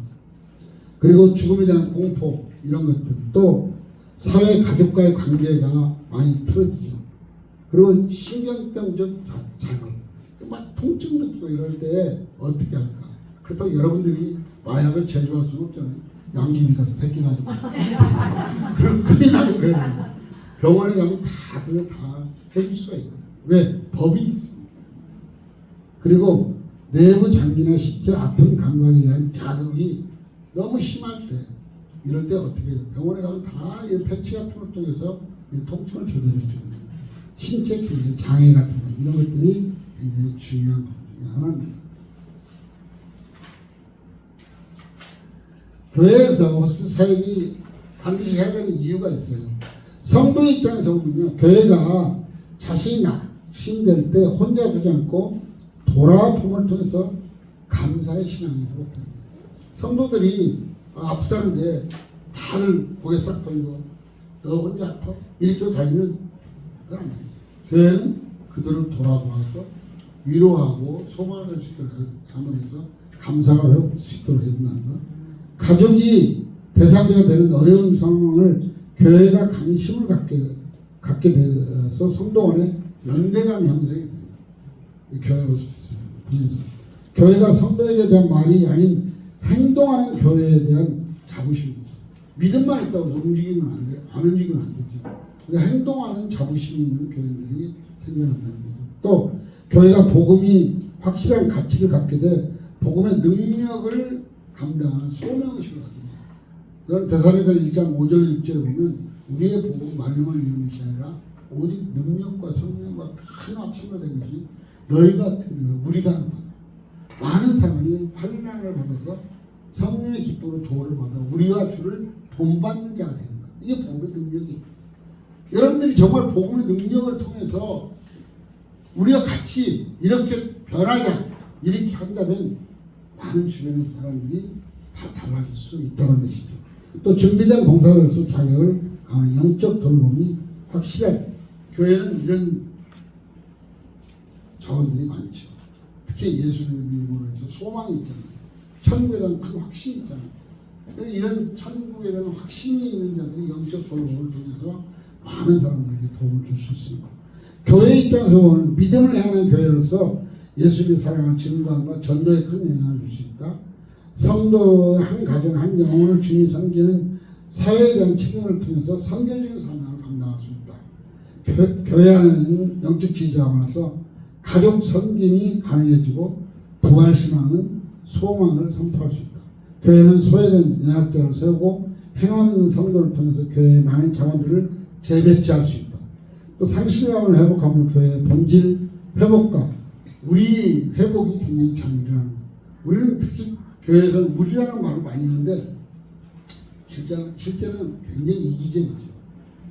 그리고 죽음에 대한 공포 이런 것들 또 사회 가족과의 관계가 많이 틀어지죠. 그리고 신경병적 자극 막 통증 느끼고 이럴 때 어떻게 할까. 그렇다고 여러분들이 마약을 제조할 수는 없잖아요. 양귀비 가서 뺏겨가지고 그럼 큰일 나는 거예요. 병원에 가면 다 그걸 다 해줄 수가 있거든요. 왜? 법이 있습니다. 그리고 내부 장기나 신체 아픈 감각에 의한 자극이 너무 심할 때 이럴 때 어떻게 해요? 병원에 가면 다 이 패치 같은 걸 통해서 통증을 조절해 주는 신체 기능 장애 같은 거 이런 것들이 굉장히 중요한 것 중에 하나입니다. 교회에서 호스피스 사역이 반드시 해야 되는 이유가 있어요. 성도 입장에서 보면요, 교회가 자신이 낙심될 때 혼자 두지 않고 돌아봄을 통해서 감사의 신앙을 회복합니다. 성도들이 아프다는데 다들 고개 싹 돌리고 너 혼자 아파? 이렇게 다니면 그건 안 돼요. 교회는 그들을 돌아보아서 위로하고 소망을 줄 수 있도록 하면서 감사가 회복될 수 있도록 해준다는 것. 가족이 대상자가 되는 어려운 상황을 교회가 관심을 갖게 돼서 성도 간의 연대감 형성이 돼요. 교회 호스피스 통해서 교회가 성도에게 대한 말이 아닌 행동하는 교회에 대한 자부심. 믿음만 있다고 해서 움직이면 안 돼요. 안 움직이면 안 되죠. 행동하는 자부심이 있는 교회들이 생겨난다는 거죠. 또 교회가 복음이 확실한 가치를 갖게 돼 복음의 능력을 감당하는 소명의식을 갖게 돼요. 저는 데살로니가 1장 5절 6절에 보면 우리의 복음 말로만 이루는 것이 아니라 오직 능력과 성령과 큰 확신과 된 것이 너희가 우리가 하는 거다. 많은 사람이 환난을 받아서 성령의 기쁨으로 도를 받아 우리와 주를 본받는 자가 되는 거야. 이게 복음의 능력이에요. 여러분들이 정말 복음의 능력을 통해서 우리가 같이 이렇게 변하자 이렇게 한다면 많은 주변의 사람들이 다 달라질 수 있다는 것이죠. 또 준비된 봉사자로서 자격을 강한 영적 돌봄이 확실한 교회는 이런 자원들이 많죠. 특히 예수를 믿음으로 해서 소망이 있잖아요. 천국에 대한 큰 확신이 있잖아요. 이런 천국에 대한 확신이 있는 자들이 영적 돌봄을 통해서 많은 사람들에게 도움을 줄 수 있습니다. 교회 입장에서 보면 믿음을 향하는 교회로서 예수를 사랑하는 증거함과 전도에 큰 영향을 줄 수 있다. 성도의 한 가정, 한 영혼을 주님 섬기는 사회에 대한 책임을 통해서 선교적인 사명을 감당할 수 있다. 교회 안에는 영적 지지자가 많아서 가족 섬김이 가능해지고 부활신앙은 소망을 선포할 수 있다. 교회는 소외된 연약자를 세우고 행함 있는 성도를 통해서 교회의 많은 자원들을 재배치할 수 있다. 또 상실감을 회복하면 교회의 본질 회복과 우리 회복이 굉장히 잘 일어나는 거예요. 우리는 특히 교회에서는 우리라는 말을 많이 하는데 실제는 굉장히 이기적이죠.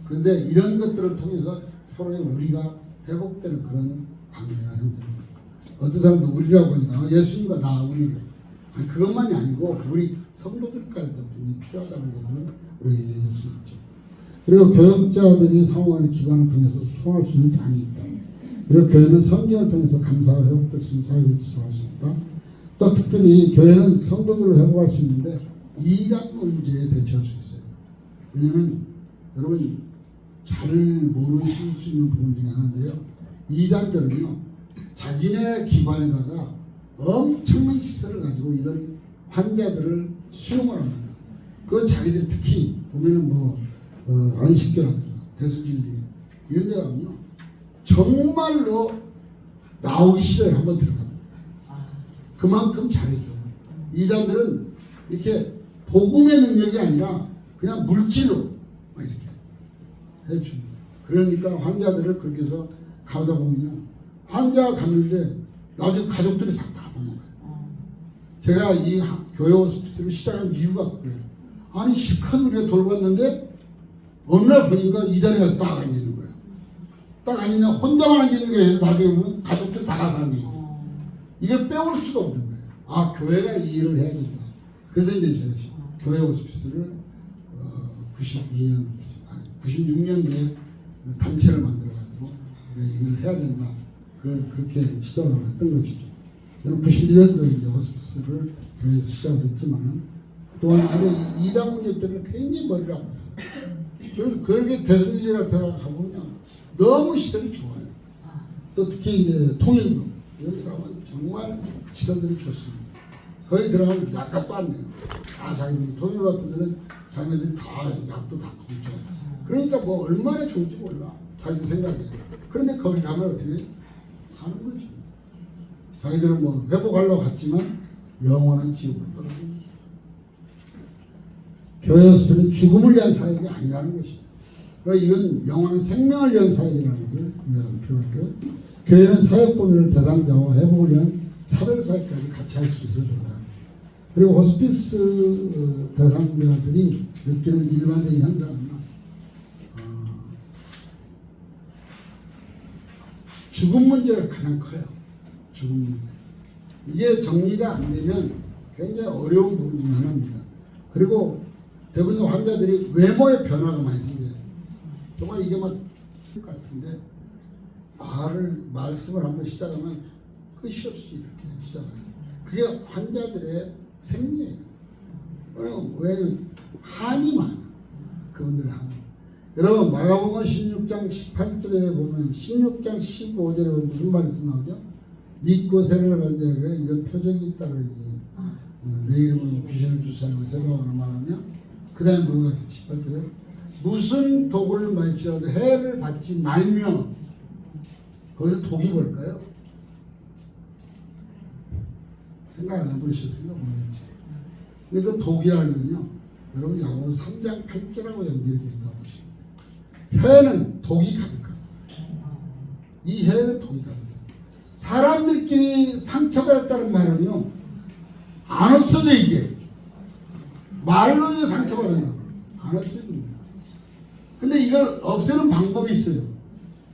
그런데 이런 것들을 통해서 서로의 우리가 회복되는 그런 관계가 형성됩니다. 어떤 사람도 우리라고 하니까 예수님과 나 우리를 아니, 그것만이 아니고 우리 성도들까지도 굉장히 필요하다는 것을 우리가 얘기할 수 있죠. 그리고 교역자들이 상호간의 기관을 통해서 소통할 수 있는 장이 있다. 그리고 교회는 성경을 통해서 감사가 회복될 수 있는 사회를 지속할 수 있다. 또 특별히 교회는 성도들을 회복할 수 있는데 이단 문제에 대처할 수 있어요. 왜냐하면 여러분 잘 모르실 수 있는 부분 중에 하나인데요. 이단들은요 자기네 기관에다가 엄청난 시설을 가지고 이런 환자들을 수용을 합니다. 그 자기들이 특히 보면은 안식교라든가 대수진리 이런 데 가면요 정말로 나오기 싫어요. 한번 들어가면 그만큼 잘해줘요. 이단들은 이렇게 복음의 능력이 아니라 그냥 물질로 이렇게 해줍니다. 그러니까 환자들을 그렇게 해서 가다 보면요 환자가 갔는데 나중에 가족들이 다 보는 거예요. 제가 이 교회 호스피스를 시작한 이유가 그래요. 아니 실컷 우리가 돌봤는데 어느 날 보니까 이단에 가서 딱 앉아있는 거예요. 딱 앉으면 혼자만 앉아있는 거예요. 나중에 보면 가족들 다 가서 앉아있어요. 이걸 빼올 수가 없는 거예요. 아 교회가 이 일을 해야 된다. 그래서 이제 제가 교회 호스피스를 96년도에 단체를 만들어가지고 이걸 해야 된다. 그렇게 시작을 했던 것이죠. 저는 91년도에 이제 호스피스를 교회에서 시작을 했지만 또한 이단 문제 때문에 굉장히 머리를 아팠어요. 그래서 그렇게 대승리 같은 데 가보면 너무 시설이 좋아요. 또 특히 이제 통일교 여기 가면 정말 시설들이 좋습니다. 거기 들어가면 약값도 안 내요. 다 자기들이 통일교 같은 데는 자기들이 다 약도 다 공짜요. 그러니까 뭐 얼마나 좋은지 몰라. 자기들 생각이에요. 그런데 거기 가면 어떻게 하는 거지. 자기들은 뭐 회복하려고 갔지만 영원한 지옥으로 떨어집니다. 교회 호스피스는 죽음을 위한 사역이 아니라는 것입니다. 그러니까 이건 영원한 생명을 위한 사역이라는 것을 이해하는 필요가 있고요. 교회는 사역 범위를 대상자와 회복을 위한 사별 사역까지 같이 할 수 있어야 된다. 그리고 호스피스 대상자들이 느끼는 일반적인 현상은 죽음 문제가 가장 커요. 죽음 문제. 이게 정리가 안 되면 굉장히 어려운 부분 중 하나입니다. 그리고 대부분 환자들이 외모의 변화가 많이 생겨요. 정말 이게 막 같은데 말씀을 한번 시작하면 끝이 없이 이렇게 시작해요. 그게 환자들의 생리예요. 왜 한이 많아. 그분들의 한. 여러분 마가복음 16장 18절에 보면 16장 15절에 보면 무슨 말이 나오죠? 믿고 세례를 받은 자에게 이런 표적이 있다는 내 이름으로 귀신을 쫓아내고 세례하는 말하며 그 다음에 뭐가 18절에 무슨 독을 마실지라도 해를 받지 말며 거기서 독이 뭘까요? 생각 안 해보셨으니까 모르겠지. 근데 그 독이라는 건요 여러분 야고보 3장 8절하고 연결이 된다고 보시면 혀에는 독이 가득합니다. 이 혀에는 독이 가득해요. 사람들끼리 상처받았다는 말은요 안 없어져. 이게 말로 인해 상처받은 거 안 없어집니다. 근데 이걸 없애는 방법이 있어요.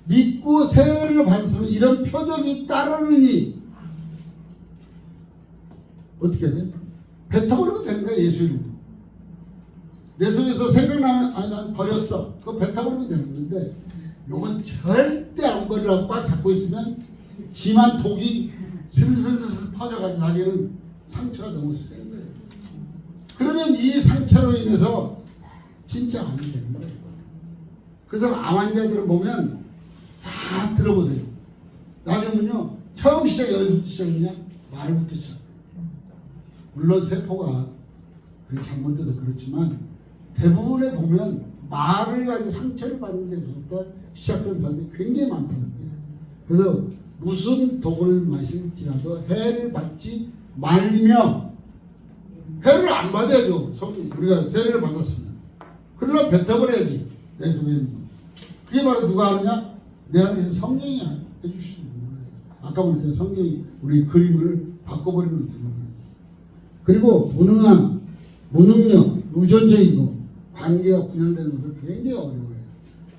믿고 세례를 받으면 이런 표적이 따르느니 어떻게 돼? 뱉어버리면 되는 거야. 예수 이름으로. 내 속에서 생각나면 아니 난 버렸어. 그거 뱉어버리면 되는 건데 요건 절대 안 버리라고 꽉 잡고 있으면 지만 독이 슬슬슬 퍼져가지고 나중에는 상처가 너무 센 거예요. 그러면 이 상처로 인해서 진짜 암이 되는 거예요. 그래서 암 환자들을 보면 다 들어보세요. 나중에는요 처음 시작이 어디서 시작이냐? 말부터 시작. 물론 세포가 잘못돼서 그렇지만 대부분에 보면 말을 가지고 상처를 받는 데서부터 시작된 사람이 굉장히 많다는 거예요. 그래서 무슨 독을 마실지라도 해를 받지 말며 해를 안 받아야죠. 우리가 세례를 받았으면 그러나 뱉어버려야지. 내 속에 있는 거. 그게 바로 누가 하느냐? 내 안에 성령이 해주시는 거예요. 아까 말했잖아요. 성령이 우리 그림을 바꿔버리면 되는 거예요. 그리고 무능함, 무능력, 유전적이고 관계가 분열되는 것을 굉장히 어려워해요.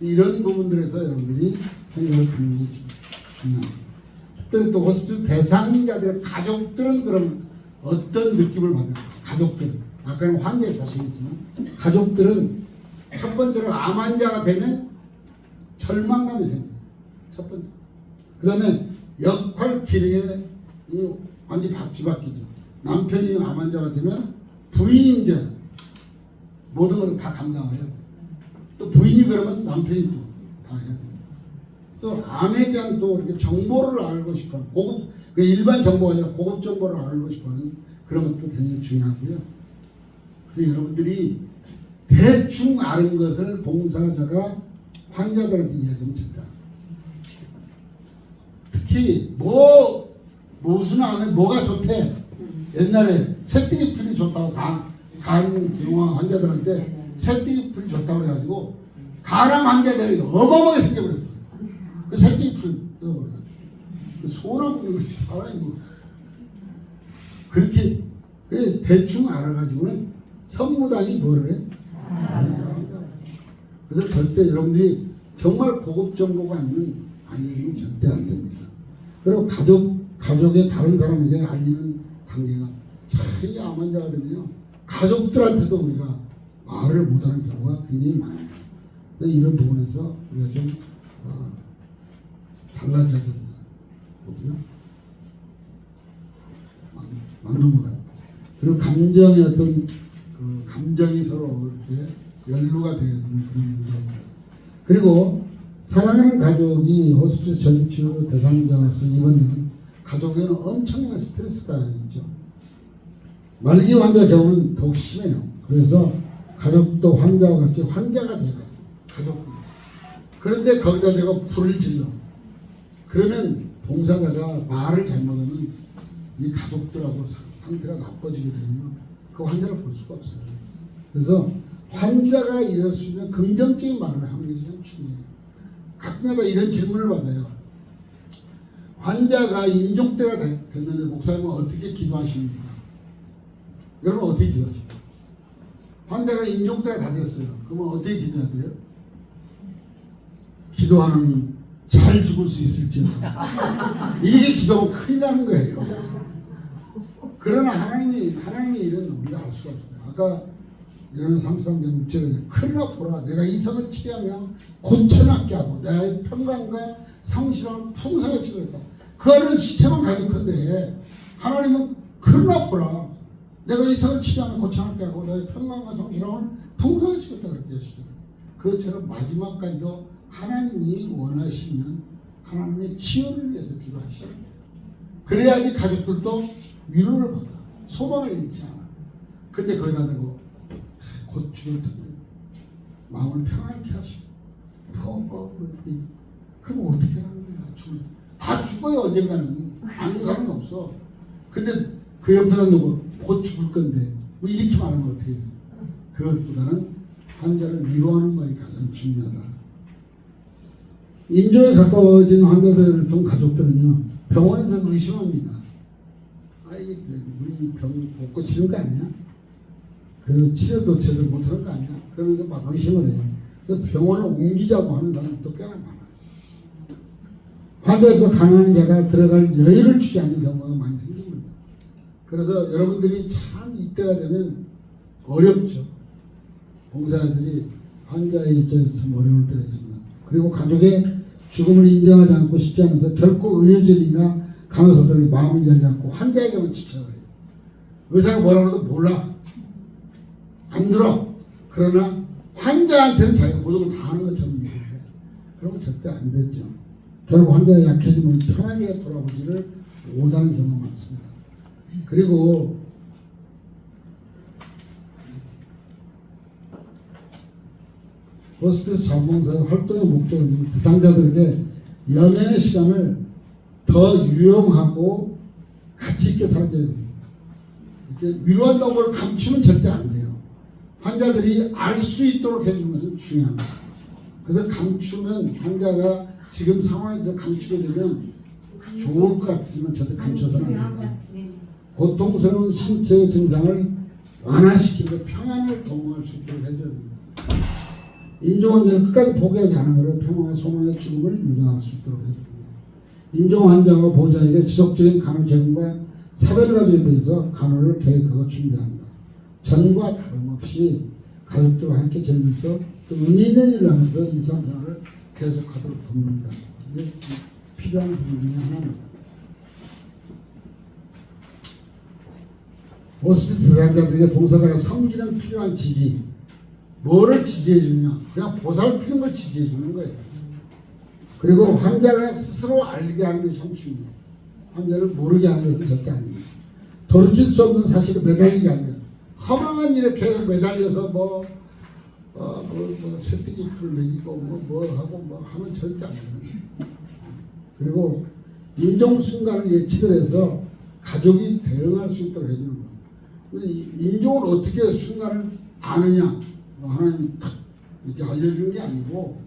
이런 부분들에서 여러분들이 생각을 하는 게 중요합니다. 특별히 또 호스피스 대상자들 가족들은 그럼 어떤 느낌을 받아요? 가족들. 아까는 환자의 자신이지만 가족들은 첫 번째로 암 환자가 되면 절망감이 생겨요. 첫 번째. 그 다음에 역할 기능에 완전히 뒤바뀌죠. 남편이 암 환자가 되면 부인이 이제 모든 것을 다 감당을 해야 돼요. 또 부인이 그러면 남편이 또 다 해야 돼요. 또 암에 대한 또 이렇게 정보를 알고 싶어 하는 고급, 일반 정보가 아니라 고급 정보를 알고 싶어 하는 그런 것도 굉장히 중요하고요. 그래서 여러분들이 대충 아는 것을 봉사자가 환자들한테 이야기하면 된다. 특히 무슨 암에 뭐가 좋대. 옛날에 새뜨기 풀이 좋다고 간 병원 환자들한테 새뜨기 풀이 좋다고 그래가지고 간암 환자들이 어마어마하게 생겨버렸어. 그 새뜨기 풀 써버려가지고 소나무는 그렇지 사람이 뭐 그렇게 그래 대충 알아가지고는 선무당이 뭐를 해? 그래서 절대 여러분들이 정말 고급 정보가 아니면 절대 안 됩니다. 그리고 가족의 다른 사람에게 알리는 단계가 자기 암 환자가 되면요 가족들한테도 우리가 말을 못하는 경우가 굉장히 많아요. 그래서 이런 부분에서 우리가 좀 달라져야 된다. 보고요. 막는 것 같아요. 그리고 감정의 어떤 감정이 서로 이렇게 연루가 되어서 그런 문제입니다. 그리고 사랑하는 가족이 호스피스 전치유 대상자로서 입원되는 가족에는 엄청난 스트레스가 있죠. 말기 환자 경우는 더욱 심해요. 그래서 가족도 환자와 같이 환자가 돼요. 가족도. 그런데 거기다 내가 불을 질러. 그러면 봉사자가 말을 잘못하면 이 가족들하고 상태가 나빠지게 되면 그 환자를 볼 수가 없어요. 그래서 환자가 이럴 수 있는 긍정적인 말을 하는 게 참 중요해요. 가끔가다 이런 질문을 받아요. 환자가 임종때가 됐는데 목사님은 어떻게 기도하십니까? 여러분 어떻게 기도하십니까? 환자가 임종때가 다 됐어요. 그러면 어떻게 기도해야 돼요? 기도하는 잘 죽을 수 있을지요. 이게 기도하면 큰일 나는 거예요. 그러나 하나님이 이런 우리가 알 수가 없어요. 아까 이런 33장 6절에 큰일 나보라 내가 이 성을 치료하며 고쳐낫게 하고 나의 평강과 성실함을 풍성히 치료했다. 그거는 시체만 가득한데 하나님은 그러나 보라. 내가 이 성을 치지 않으면 고치 않을 거고 너의 평강과 성실함을 풍성히 시켰다 그렇게 하시더라. 그것처럼 마지막까지도 하나님이 원하시면 하나님의 치유를 위해서 기도하셔야 돼요. 그래야지 가족들도 위로를 받아. 소망을 잃지 않아. 근데 거기다 대고 곧 죽을 텐데 마음을 평안케 하시고 그럼 어떻게 하는 거야? 다 죽어요. 언젠가는. 아는 사람은 없어. 근데 그 옆에다 놓고 곧 죽을 건데 뭐 이렇게 말하면 어떻게 했어? 그것보다는 환자를 위로하는 말이 가장 중요하다. 인조에 가까워진 환자들 중 가족들은요 병원에서 의심합니다. 이게 우리 병 못 고치는 거 아니야? 그리고 치료도 제대로 못하는 거 아니야? 그러면서 막 의심을 해요. 그래서 병원을 옮기자고 하는 사람도 꽤나 많아요. 환자에도 가난한 자가 들어갈 여유를 주지 않는 경우가 많이 생깁니다. 그래서 여러분들이 참 이때가 되면 어렵죠. 봉사자들이 환자의 입장에서 참 어려울 때가 있습니다. 그리고 가족의 죽음을 인정하지 않고 싶지 않아서 결코 의료진이나 간호사들이 마음을 열지 않고 환자에게만 집착을 해요. 의사가 뭐라고 해도 몰라. 안 들어. 그러나 환자한테는 자기가 모든 걸 다 하는 것처럼 얘기해요. 그러면 절대 안 되죠. 결국 환자의 약해짐을 편하게 돌아보지를 못하는 경우가 많습니다. 그리고 호스피스 자원봉사 활동의 목적은 대상자들에게 여명의 시간을 더 유용하고 가치 있게 살게 됩니다. 이렇게 위로한다고 뭘 감추면 절대 안 돼요. 환자들이 알 수 있도록 해주는 것은 중요합니다. 그래서 감추면 환자가 지금 상황에서 감추게 되면 좋을 것 같지만 절대 감춰서는 안 된다. 고통스러운 신체 증상을 완화시키고 평안을 도모할 수 있도록 해줘야 됩니다. 인종 환자를 끝까지 포기하지 않으므로 평화와 소망의 죽음을 유도할 수 있도록 해줍니다. 인종 환자와 보호자에게 지속적인 간호 제공과 사별가족에 대해서 간호를 계획하고 준비한다. 전과 다름없이 가족들과 함께 즐기면서 또 의미 있는 일을 하면서 일상생활을 계속하도록 돕는다. 이게 필요한 부분 중에 하나입니다. 호스피스 대상자들에게 봉사자가 섬기는 필요한 지지. 뭐를 지지해 주냐? 그냥 보살피는 걸 지지해 주는 거예요. 그리고 환자가 스스로 알게 하는 것이 참 중요해요. 환자를 모르게 하는 것은 절대 아닙니다. 돌이킬 수 없는 사실에 매달리게 아니라 허망한 일에 계속 매달려서 새끼 풀 먹이고 뭐 하고 뭐 하면 절대 안 돼요. 그리고 인종 순간을 예측을 해서 가족이 대응할 수 있도록 해주는 거예요. 인종을 어떻게 순간을 아느냐? 하나님 이렇게 알려주는 게 아니고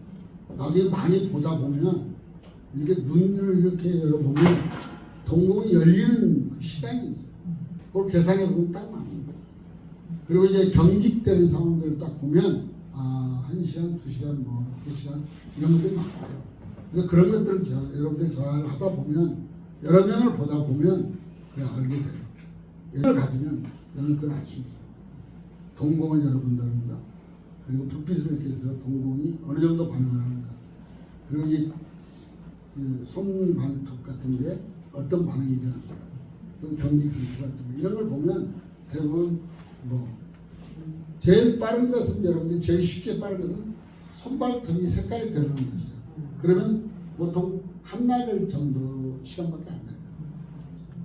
나중에 많이 보다 보면 이렇게 눈을 이렇게 열어보면 동공이 열리는 시간이 있어요. 그걸 계산해 보면 딱 맞는 거예요. 그리고 이제 경직되는 상황들을 딱 보면 1시간, 2시간, 3시간 이런 것들이 나와요. 그래서 그런 것들을 여러분들이 잘 하다 보면 여러 명을 보다 보면 그걸 알게 돼요. 예를 가지면 여러분 그걸 알 수 있어요. 동공을 열어본다든가 그리고 불빛을 이렇게 해서 동공이 어느 정도 반응을 하는가. 그리고 이 손발톱 같은 게 어떤 반응이 일어나는가. 그리고 경직 상태 같은 거 이런 걸 보면 대부분 제일 빠른 것은 여러분들이 제일 쉽게 빠른 것은 손발톱이 색깔이 변하는 것이에요. 그러면 보통 한나절 정도 시간밖에 안 돼요.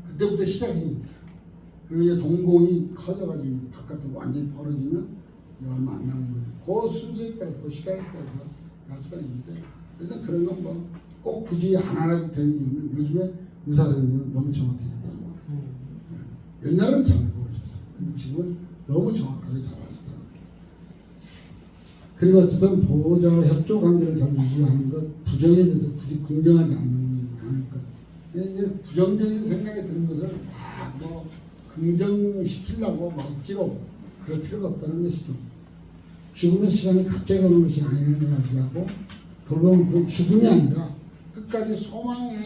그때부터 시작이니까. 그리고 이제 동공이 커져가지고 바깥으로 완전히 벌어지면 얼마 안 남은 거죠. 그 순서에 따라서 그 시간에 따라서 할 수가 있는데 일단 그런 건 꼭 굳이 안 알아도 되는 이유는 요즘에 의사 선생님은 너무 정확해졌다는 거예요. 옛날에는 잘 모르셨어요. 근데 지금은 너무 정확하게 잘 아시더라고요. 그리고 어쨌든 보호자와 협조 관계를 잘 유지하는 것, 부정에 대해서 굳이 긍정하지 않는 것. 이제 부정적인 생각이 드는 것을 막 긍정시키려고 막 억지로 그럴 필요가 없다는 것이죠. 죽음의 시간이 갑자기 오는 것이 아니라는 걸 하고 돌아오는 그 죽음이 아니라 끝까지 소망의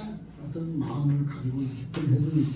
어떤 마음을 가지고 기쁨을 해주는